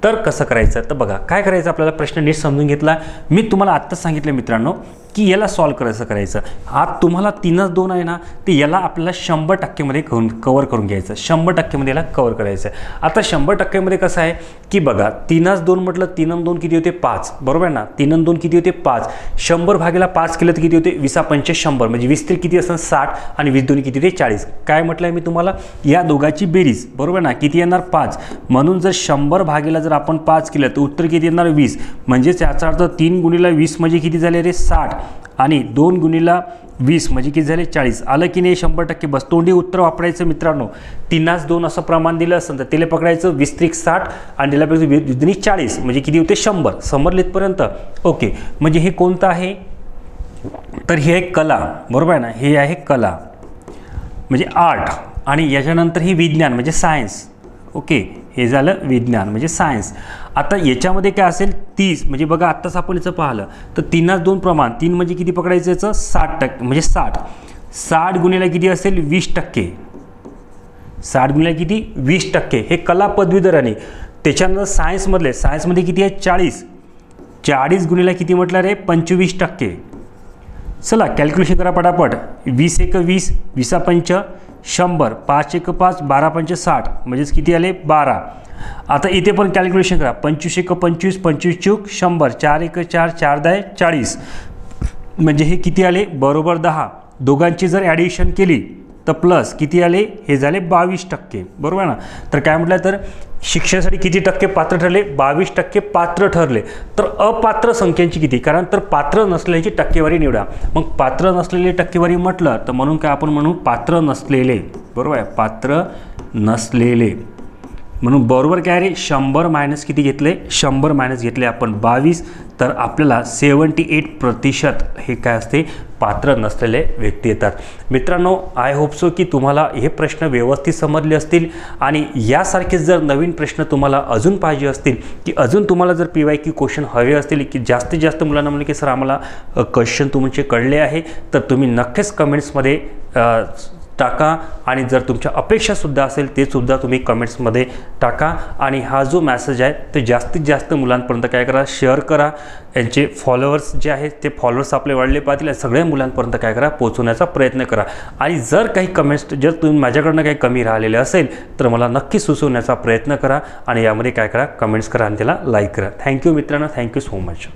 तर कसं करायचं, तर बघा काय करायचं, आपल्याला प्रश्न नीट समजून घेतला. मी तुम्हाला आत्ताच सांगितलं मित्रांनो की याला सॉल्व्ह कसं करायचं. आज तुम्हाला 3:2 आहे ना, ते याला आपल्याला 100%मध्ये कवर करून घ्यायचं, 100%मध्ये याला कवर करायचं. आता 100%मध्ये कसं आहे की बघा, 3:2 म्हटलं, 3:2 किती होते 5, बरोबर आहे ना. 3:2 किती होते 5, 100 भागीला 5 केलं तर किती होते 20×5 100, म्हणजे 20 किती असणार 60 आणि 20×2 किती होते 40. काय म्हटलं मी तुम्हाला, या दोघांची बेरीज, बरोबर ना, किती येणार 5. म्हणून जर 100 भागीला जर आपण 5 केलं तर उत्तर किती येणार 20. म्हणजेच याचा अर्थ 3 × 20 म्हणजे किती झाले रे 60 आणि 2 × 20 म्हणजे किती झाले 40. आलं की नाही 100%. बस तोंडी उत्तर वापरायचं मित्रांनो. 3:2 असं प्रमाण दिलं असेल तर त्याला पकडायचं 20×60 आणि त्याला 20×40 म्हणजे किती होते 100. समजलेत पर्यंत? ओके. म्हणजे हे कोणतं आहे, तर हे आहे कला, बरोबर आहे ना. हे आहे कला म्हणजे आर्ट, आणि याच्यानंतर ही विज्ञान म्हणजे सायन्स. ओके, हे झालं विज्ञान म्हणजे सायन्स. आता याच्यामध्ये काय असेल 30, म्हणजे बघा आत्ताच आपण याचं पाहिलं तर 3:2 प्रमाण, 3 म्हणजे किती पकडायचं याचं 60%, म्हणजे 60 गुणिले किती असेल 20%. 60 गुणिले किती 20%. हे कला पदवीधरांनी. त्याच्यानंतर सायन्समध्ये किती आहे 40 गुणिले किती म्हटलं रे 25%. चला कॅल्क्युलेशन करा पटापट. 20×1 20, 20×5 100, 5×1 12×5 60, म्हणजेच किती आले 12. आता इथे पण कॅल्क्युलेशन करा. 25×25 25×4 100, 4×1 4 40, म्हणजे हे किती आले बरोबर 10. दोघांची जर ॲडिशन केली तर प्लस किती आले, हे झाले 22%, बरोबर ना. तर काय म्हटलं, तर शिक्षणासाठी किती टक्के पात्र ठरले, 22% पात्र ठरले. तर अपात्र संख्यांची किती, कारण तर पात्र नसलेल्याची टक्केवारी निवडा. मग पात्र नसलेली टक्केवारी म्हटलं तर म्हणून काय आपण म्हणू पात्र नसलेले, बरोबर आहे, पात्र नसलेले. म्हणून बरोबर काय रे 100 मायनस किती घेतले, 100 मायनस घेतले आपण 22, तर आपल्याला 78% हे काय असते पात्र नसलेले व्यक्ती येतात. मित्रांनो, आय होप सो की तुम्हाला हे प्रश्न व्यवस्थित समजले असतील. आणि यासारखेच जर नवीन प्रश्न तुम्हाला अजून पाहिजे असतील, की अजून तुम्हाला जर PYQ क्वेश्चन हवे असतील, की जास्तीत जास्त मुलांना म्हणले की सर आम्हाला क्वेश्चन तुमचे कळले आहे, तर तुम्ही नक्कीच कमेंट्समध्ये टाका. आणि जर तुमच्या अपेक्षासुद्धा असेल ते सुद्धा तुम्ही कमेंट्समध्ये टाका. आणि हा जो मेसेज आहे ते जास्तीत जास्त मुलांपर्यंत काय करा, शेअर करा. यांचे फॉलोअर्स जे आहेत ते फॉलोअर्स आपले वाढले पाहतील, सगळ्या मुलांपर्यंत काय करा पोहोचवण्याचा प्रयत्न करा. आणि जर काही कमेंट्स जर तुम्ही माझ्याकडनं काही कमी राहिलेले असेल तर मला नक्की सुचवण्याचा प्रयत्न करा. आणि यामध्ये काय करा कमेंट्स करा आणि त्याला लाईक करा. थँक्यू मित्रांनो, थँक्यू सो मच.